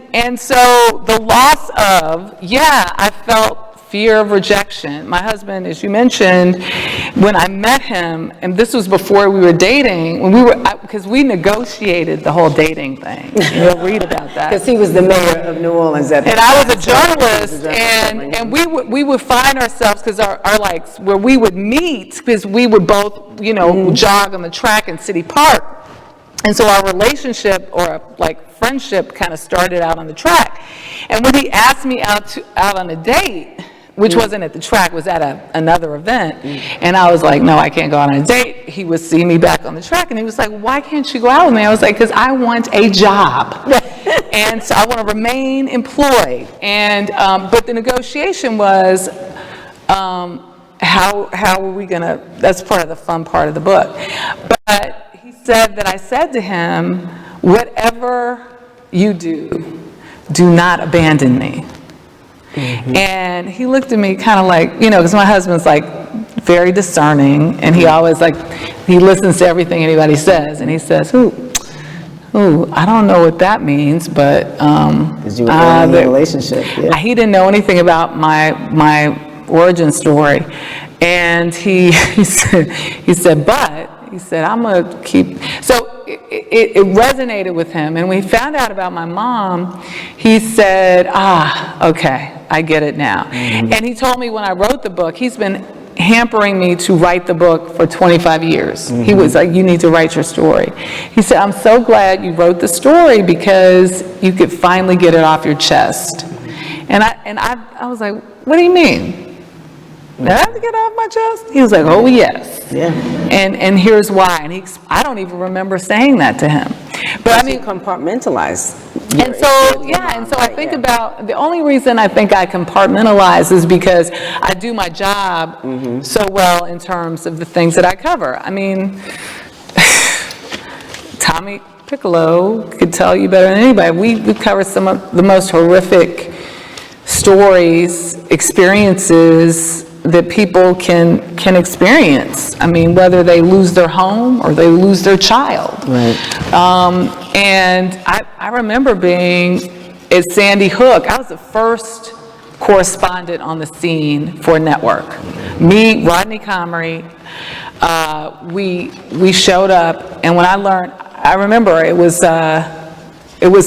And so the loss of, I felt fear of rejection. My husband, as you mentioned, when I met him, and this was before we were dating, because we negotiated the whole dating thing. You'll read about that. Because he was the mayor of New Orleans at the time. And I was a journalist, and we would find ourselves, because our where we would meet, because we would both, jog on the track in City Park. And so our relationship, or friendship, kind of started out on the track. And when he asked me out on a date, which wasn't at the track, was at another event. And I was like, no, I can't go out on a date. He would see me back on the track, and he was like, why can't you go out with me? I was like, because I want a job. And so I want to remain employed. And, but the negotiation was, how are we going to, that's part of the fun part of the book. But he said that I said to him, whatever you do, do not abandon me. And he looked at me kind of like, because my husband's like very discerning, and he always he listens to everything anybody says, and he says, ooh, I don't know what that means, but Because you were in a relationship. Yeah. he didn't know anything about my origin story, and he said, I'm gonna keep. So it resonated with him, and when he found out about my mom, he said, okay, I get it now. And he told me when I wrote the book, he's been hampering me to write the book for 25 years. He was like, you need to write your story. He said, I'm so glad you wrote the story because you could finally get it off your chest. And I was like, what do you mean? Did I have to get it off my chest? He was like, oh yes. Yeah. And here's why. And I don't even remember saying that to him. But I mean, compartmentalize. And so I think about, the only reason I think I compartmentalize is because I do my job so well in terms of the things that I cover. I mean, Tommy Piccolo could tell you better than anybody. We cover some of the most horrific stories, experiences that people can experience. I mean, whether they lose their home or they lose their child. Right. And I remember being at Sandy Hook. I was the first correspondent on the scene for a network. Me, Rodney Comrie, we showed up, and when I remember it was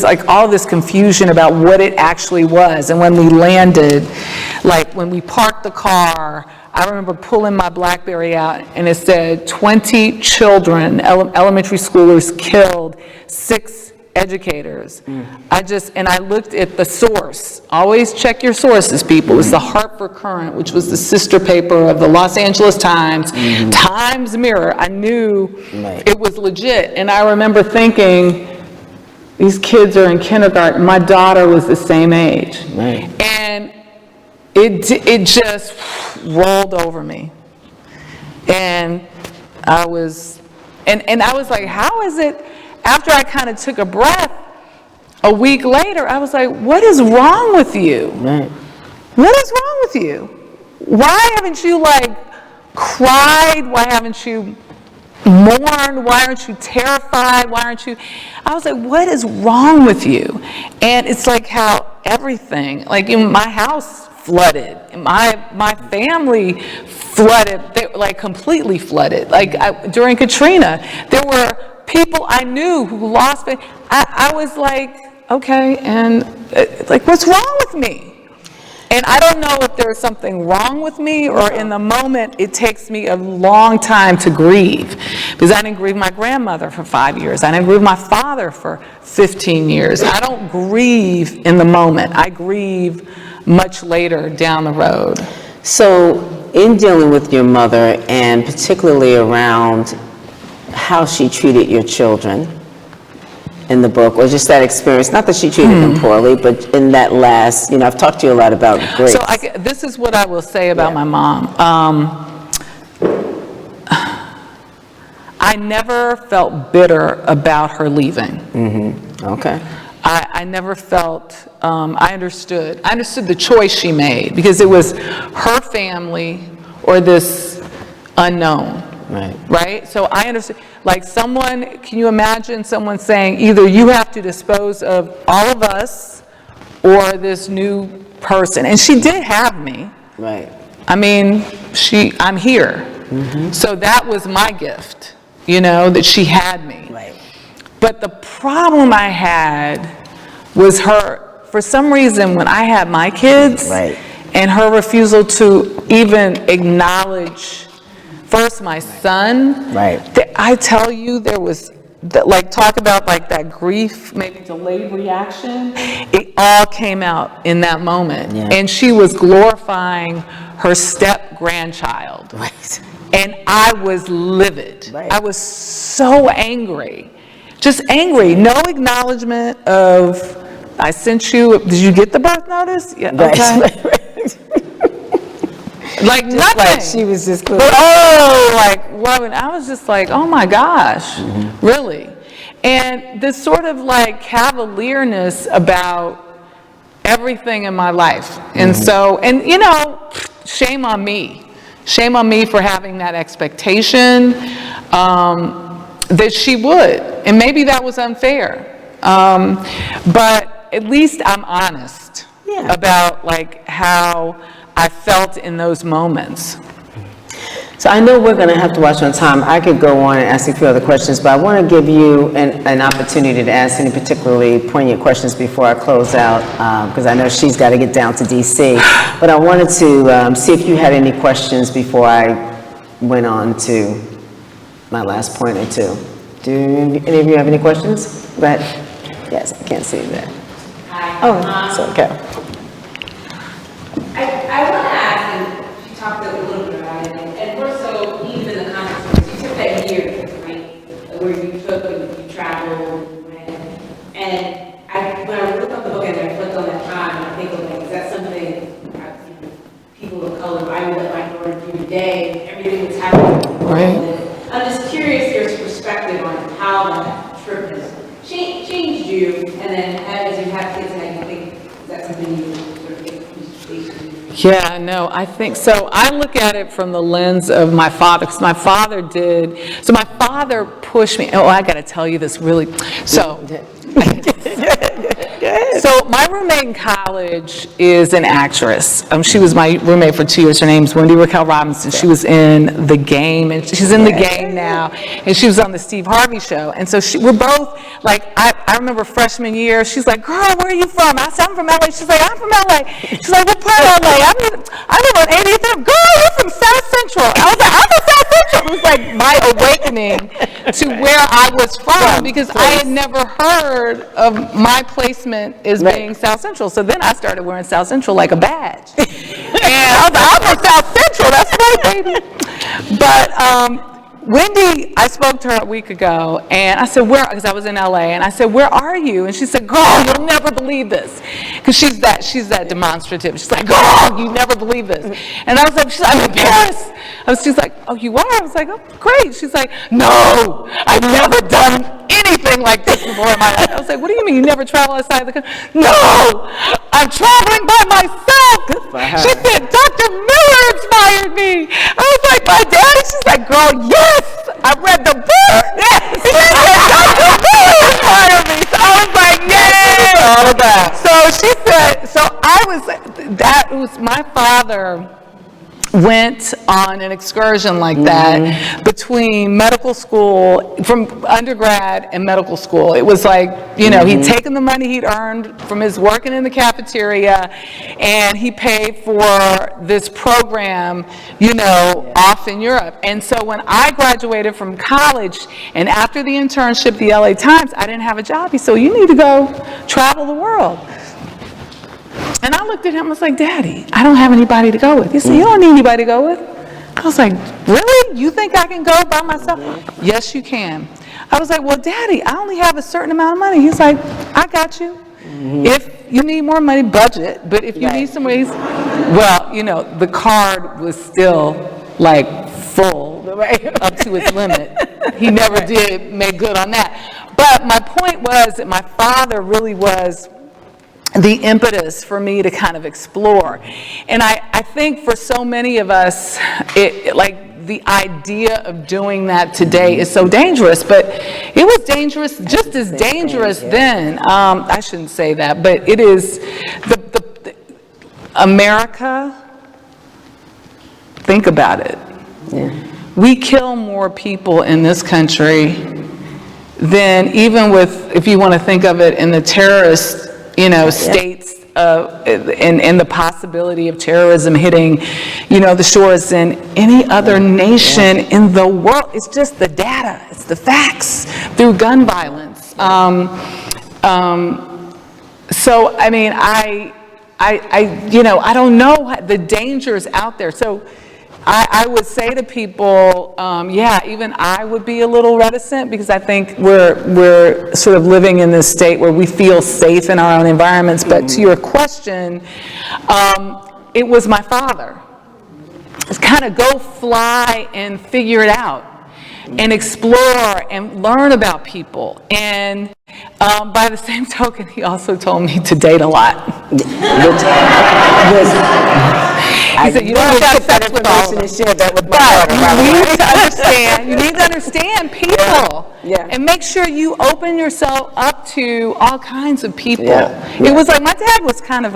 like all this confusion about what it actually was. And when we landed, like when we parked the car, I remember pulling my BlackBerry out, and it said 20 children, elementary schoolers killed, 6 educators. I looked at the source. Always check your sources, people. It was the Hartford Courant, which was the sister paper of the Los Angeles Times, Times Mirror. I knew it was legit. And I remember thinking, these kids are in kindergarten. My daughter was the same age. Right. And it just rolled over me. And I was like, how is it, after I kind of took a breath, a week later, I was like, what is wrong with you? Right. What is wrong with you? Why haven't you cried? Why haven't you mourned? Why aren't you terrified? Why aren't you? I was like, what is wrong with you? And it's like how everything, like in my house flooded, and my family flooded, they completely flooded. During Katrina, there were people I knew who lost it. I was like, okay, and what's wrong with me? And I don't know if there's something wrong with me, or in the moment it takes me a long time to grieve, because I didn't grieve my grandmother for 5 years. I didn't grieve my father for 15 years. I don't grieve in the moment. I grieve much later down the road. So in dealing with your mother, and particularly around how she treated your children in the book, or just that experience, not that she treated them poorly, but in that last, I've talked to you a lot about Grace. So this is what I will say about my mom. I never felt bitter about her leaving. Okay. I never felt, I understood the choice she made, because it was her family or this unknown. Right? So I understand, can you imagine someone saying, either you have to dispose of all of us or this new person? And she did have me. Right. I mean, I'm here. So that was my gift, that she had me. Right. But the problem I had was her, for some reason, when I had my kids, and her refusal to even acknowledge first my son. I tell you, there was like talk about like that grief, maybe delayed reaction, it all came out in that moment. Yeah. And she was glorifying her step-grandchild. Right. And I was livid. Right. I was so angry. Just angry. No acknowledgement of, I sent you, did you get the birth notice? Yeah, okay. Right. Like nothing. Like she was just But I was just like, oh my gosh, really? And this sort of like cavalierness about everything in my life. And so, and you know, shame on me. Shame on me for having that expectation that she would. And maybe that was unfair. But at least I'm honest about like how I felt in those moments. So I know we're going to have to watch on time. I could go on and ask you a few other questions, but I want to give you an opportunity to ask any particularly poignant questions before I close out, because I know she's got to get down to D.C. But I wanted to see if you had any questions before I went on to my last point or two. Do any of you have any questions? Go ahead. Yes, I can't see that. Hi. Oh, it's okay. I want to ask, and she talked a little bit about it, and more so even in the context of, you took that year, right, where you took and you traveled, right? And when I looked up the book and I flipped on that time, and I think of like, is that something people of color, I would let my daughter do today, everything that's happening in the world. Right. I'm just curious your perspective on how that trip has changed you, and then as you have kids, how you think, is that something you sort of think? Yeah, no, I think so. I look at it from the lens of my father, because my father did. So my father pushed me. Oh, I got to tell you this really. So my roommate in college is an actress. She was my roommate for 2 years. Her name's Wendy Raquel Robinson. She was in The Game, and she's in The Game now. And she was on the Steve Harvey Show. And so we're both, like, I remember freshman year, she's like, girl, where are you from? I said, I'm from LA. She's like, I'm from LA. She's like, what part of LA? I live on 80th. Girl, you're from South Central. I was like, I'm from South Central. It was like my awakening to where I was from, because I had never heard of my placement as being South Central. So then I started wearing South Central like a badge. And I was like, I'm from South Central. That's right, baby. But Wendy, I spoke to her a week ago, and I said, because I was in LA, and I said, where are you? And she said, girl, you'll never believe this. Because she's that demonstrative. She's like, girl, you never believe this. And I was like, I'm in Paris. She's like, oh, you are? I was like, oh, great. She's like, no, I've never done anything like this before in my life. I was like, what do you mean you never travel outside the country? No, I'm traveling by myself. She said, Dr. Miller inspired me. I was like, my daddy? She's like, girl, yes, I read the book. Yes. She said, Dr. Miller inspired me. So I was like, yay. All of that. So she said, that was my father went on an excursion like that between medical school, from undergrad and medical school. It was like, he'd taken the money he'd earned from his working in the cafeteria, and he paid for this program, off in Europe. And so when I graduated from college, and after the internship, the LA Times, I didn't have a job. He said, you need to go travel the world. And I looked at him, I was like, Daddy, I don't have anybody to go with. He said, you don't need anybody to go with. I was like, really? You think I can go by myself? Yes, you can. I was like, well, Daddy, I only have a certain amount of money. He's like, I got you. If you need more money, budget. But if you need some ways, well, the card was still like full up to its limit. He never did make good on that. But my point was that my father really was the impetus for me to kind of explore. And I think for so many of us, the idea of doing that today is so dangerous, but it was dangerous, just as dangerous then. I shouldn't say that, but it is, America, think about it. Yeah. We kill more people in this country than even with, if you want to think of it in the terrorist states and the possibility of terrorism hitting, the shores in any other nation in the world. It's just the data, it's the facts through gun violence. So, I mean, I don't know, the dangers out there. So I would say to people, even I would be a little reticent, because I think we're sort of living in this state where we feel safe in our own environments. But to your question, it was my father. It's kind of go fly and figure it out and explore and learn about people. And by the same token, he also told me to date a lot. He said, you don't have sex with all of them. But you need to understand people. Yeah. And make sure you open yourself up to all kinds of people. Yeah. It was like, my dad was kind of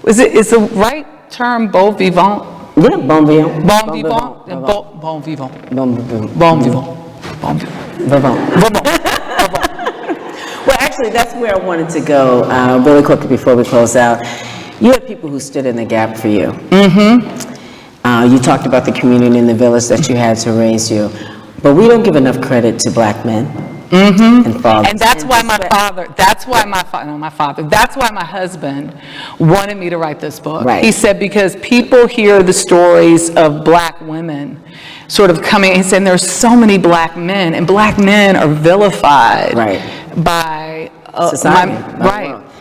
is the right term bon vivant? Yeah, bon vivant. Bon vivant. Bon vivant. Bon vivant. Bon vivant. Vivant. Well, actually, that's where I wanted to go really quickly before we close out. You had people who stood in the gap for you. You talked about the community and the village that you had to raise you. But we don't give enough credit to black men and fathers. And that's why my husband wanted me to write this book. Right. He said, because people hear the stories of black women sort of coming, he said, there's so many black men, and black men are vilified by society.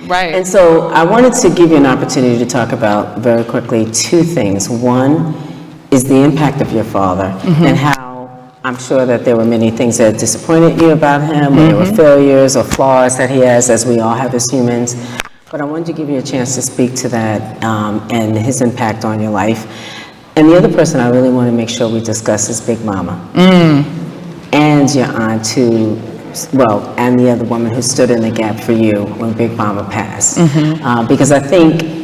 Right. And so I wanted to give you an opportunity to talk about, very quickly, two things. One is the impact of your father, and how I'm sure that there were many things that disappointed you about him, or there were failures or flaws that he has, as we all have as humans. But I wanted to give you a chance to speak to that and his impact on your life. And the other person I really want to make sure we discuss is Big Mama. And your aunt and the other woman who stood in the gap for you when Big Mama passed. Because I think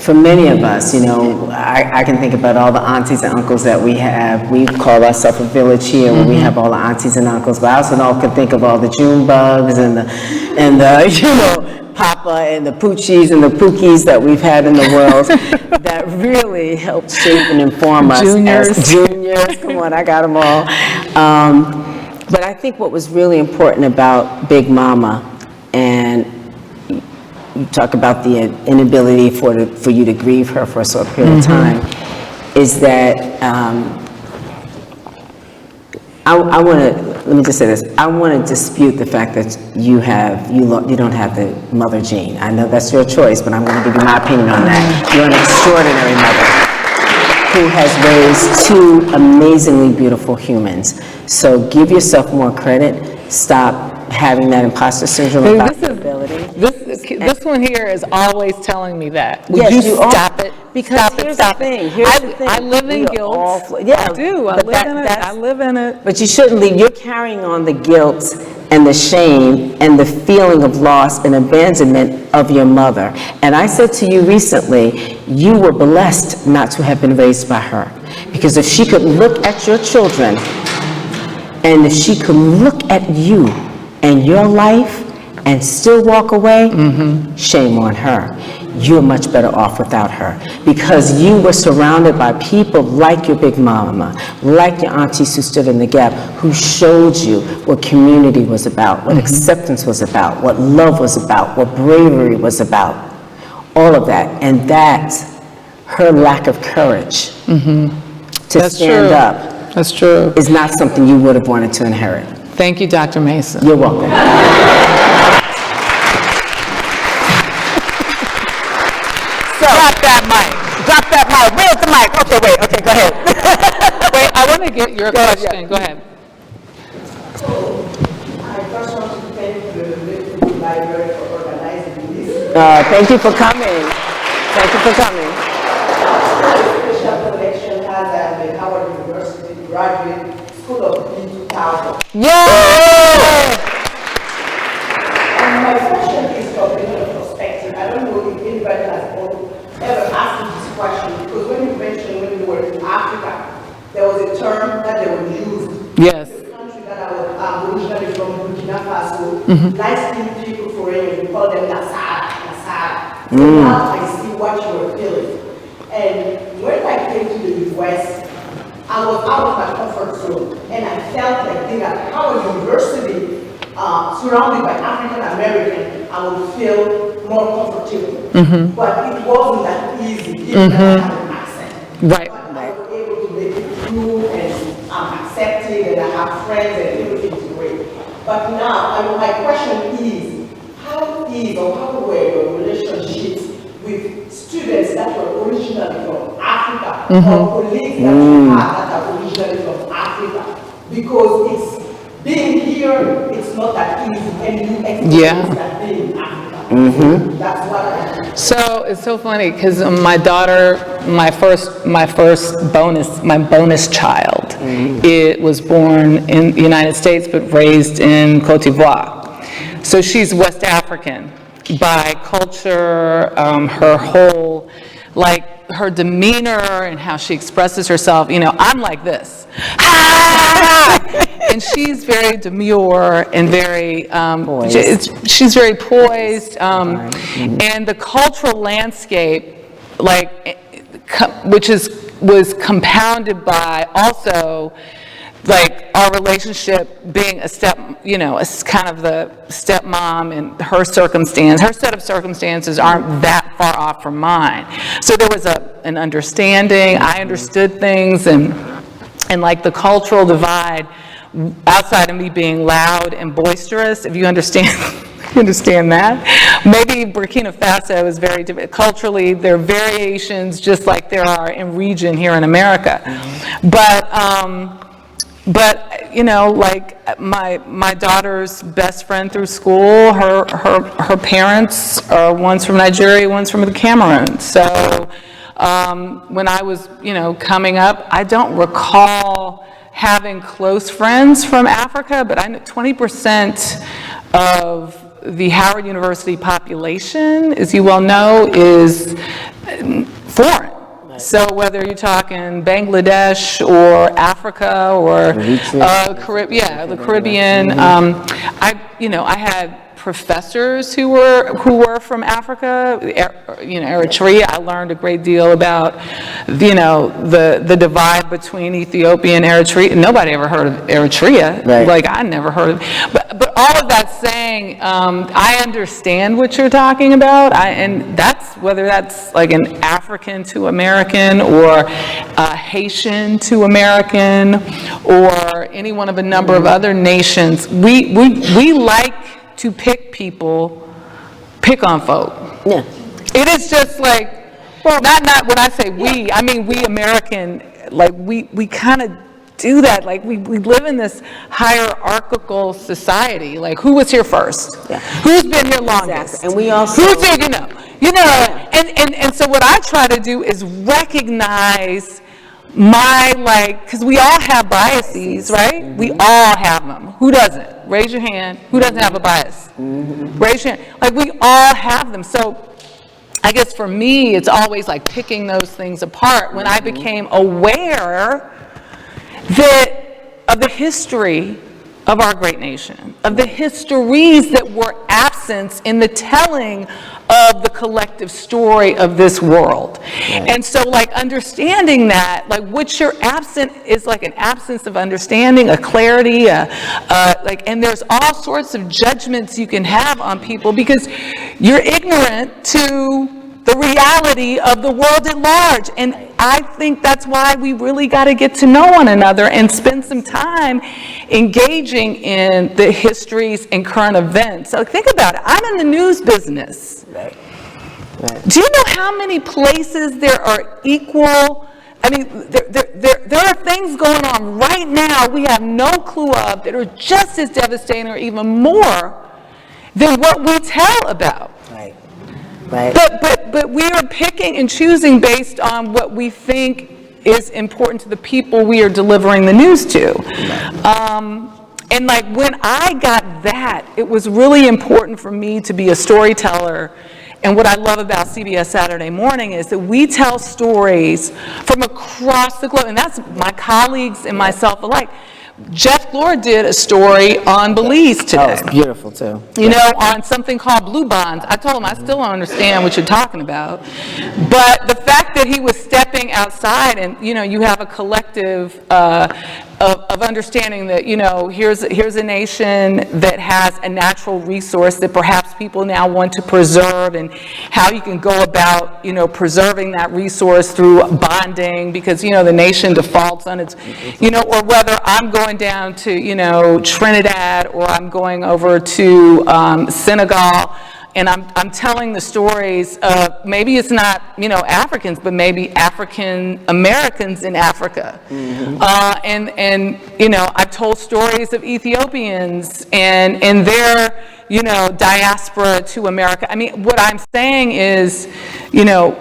for many of us, I can think about all the aunties and uncles that we have. We call ourselves a village here where we have all the aunties and uncles, but I also can think of all the June bugs and the Papa and the Poochies and the Pookies that we've had in the world that really helped shape and inform us. Juniors, come on, I got them all. But I think what was really important about Big Mama, and you talk about the inability for you to grieve her for a short period of time, is that let me just say this. I want to dispute the fact that you don't have the mother gene. I know that's your choice, but I'm going to give you my opinion on that. You're an extraordinary mother who has raised two amazingly beautiful humans. So give yourself more credit. Stop having that imposter syndrome about your ability. This one here is always telling me that. Would Yes, you stop it? Because here's the thing. I live in guilt. I do. I live in it. But you shouldn't leave. You're carrying on the guilt and the shame and the feeling of loss and abandonment of your mother. And I said to you recently, you were blessed not to have been raised by her. Because if she could look at your children, and if she could look at you and your life and still walk away, shame on her. You're much better off without her, because you were surrounded by people like your Big Mama, like your aunties who stood in the gap, who showed you what community was about, what acceptance was about, what love was about, what bravery was about, all of that. And that's her lack of courage to stand up. That's true. Is not something you would have wanted to inherit. Thank you, Dr. Mason. You're welcome. Drop that mic. Where's the mic? Okay, go ahead. Wait, I want to get your question. Go ahead. I first want to thank the library for organizing this. Thank you for coming. Special collection has the Howard University Graduate School of Tea 2000. And my question is from a perspective. I don't know if anybody has ever asked me this question, because when you mentioned when you were in Africa, there was a term that they would use. Yes. The country that I was originally from, Burkina Faso, light-skinned people, foreigners, we call them Nasara. So now I see what you were feeling. And when I came to the US, I was out of my comfort zone, and I felt like being at Howard University, surrounded by African Americans, I would feel more comfortable. But it wasn't that easy, even though I had an accent. Right. But I was able to make it through, and I'm accepted, and I have friends, and everything's great. But now, my question is, how is or how were your relationships with students that were originally from Africa, or colleagues that you had that are originally from Africa? Because it's being here, it's not that easy, and you experience that being in Africa. That's what I So it's so funny because my daughter, my bonus child, it was born in the United States but raised in Cote d'Ivoire. So she's West African by culture, her whole, like her demeanor and how she expresses herself. You know, I'm like this. And she's very demure and very, she's very poised. And the cultural landscape, like, was compounded by also, like, our relationship being a kind of the stepmom and her circumstance. Her set of circumstances aren't that far off from mine. So there was an understanding. I understood things, and like the cultural divide, outside of me being loud and boisterous, if you understand that. Maybe Burkina Faso is very different. Culturally, there are variations just like there are in region here in America. But you know, like my daughter's best friend through school, her parents are one's from Nigeria, one's from the Cameroon. So when I was, you know, coming up, I don't recall having close friends from Africa, but I know 20% of the Howard University population, as you well know, is foreign. So whether you're talking Bangladesh or Africa or the Caribbean, I had professors who were from Africa, Eritrea. I learned a great deal about, the divide between Ethiopia and Eritrea. Nobody ever heard of Eritrea. Right. Like, I never heard of it. But all of that saying, I understand what you're talking about, and that's whether that's like an African to American or a Haitian to American or any one of a number of other nations. We like to pick on folk. Yeah. It is just like, not when I say we, I mean we American, like we kind of do that. Like we live in this hierarchical society. Like, who was here first? Yeah. Who's been here longest? Exactly. And we also, who's here, and so what I try to do is recognize because we all have biases, right? We all have them. Who doesn't? Raise your hand. Who doesn't have a bias? Raise your hand. Like, we all have them. So I guess for me, it's always like picking those things apart when I became aware of the history of our great nation, of the histories that were absent in the telling of the collective story of this world. Right. And so, like, understanding that, like, what you're absent is like an absence of understanding, a clarity, and there's all sorts of judgments you can have on people because you're ignorant to the reality of the world at large. And I think that's why we really got to get to know one another and spend some time engaging in the histories and current events. So think about it. I'm in the news business. Right. Do you know how many places there are equal? I mean, there are things going on right now we have no clue of that are just as devastating or even more than what we tell about. Right. Right. But we are picking and choosing based on what we think is important to the people we are delivering the news to. And like when I got that, it was really important for me to be a storyteller. And what I love about CBS Saturday Morning is that we tell stories from across the globe, and that's my colleagues and myself alike. Jeff Lord did a story on Belize Oh, today. it's beautiful too. You know, on something called Blue Bonds. I told him I still don't understand what you're talking about. But the fact that he was stepping outside and, you know, you have a collective of understanding that, you know, here's a nation that has a natural resource that perhaps people now want to preserve, and how you can go about, you know, preserving that resource through bonding, because, you know, the nation defaults on its, you know, or whether I'm going down to, you know, Trinidad, or I'm going over to Senegal, and I'm telling the stories of, maybe it's not, you know, Africans, but maybe African Americans in Africa. And you know, I've told stories of Ethiopians and their, you know, diaspora to America. I mean, what I'm saying is, you know,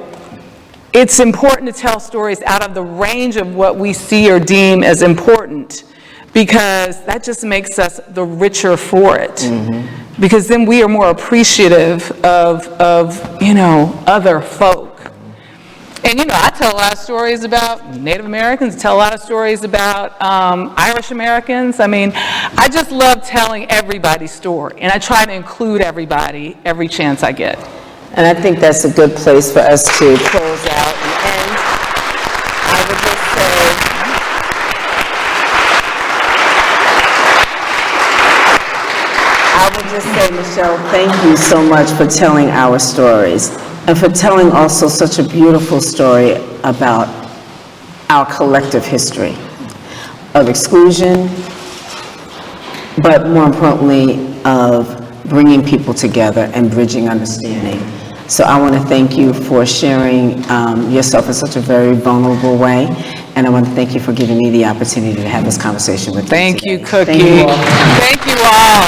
it's important to tell stories out of the range of what we see or deem as important, because that just makes us the richer for it. Because then we are more appreciative of, you know, other folk. And, you know, I tell a lot of stories about Native Americans, tell a lot of stories about Irish Americans. I mean, I just love telling everybody's story, and I try to include everybody every chance I get. And I think that's a good place for us to close out and end. I would just say, Michelle, thank you so much for telling our stories, and for telling also such a beautiful story about our collective history of exclusion, but more importantly, of bringing people together and bridging understanding. So I want to thank you for sharing yourself in such a very vulnerable way, and I want to thank you for giving me the opportunity to have this conversation with you Thank today. you, Cookie. Thank you all. Thank you all.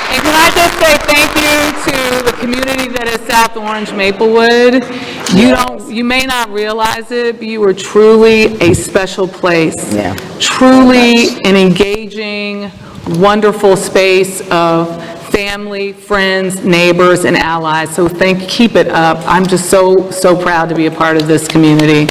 And can I just say thank you to the community that is South Orange Maplewood. You may not realize it, but you are truly a special place. Yeah. Truly an engaging, wonderful space of family, friends, neighbors, and allies. So keep it up. I'm just so proud to be a part of this community.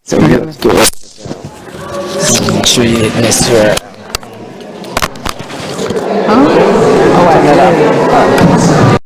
So we're going to do it. Make sure you miss your... Oh, I got it.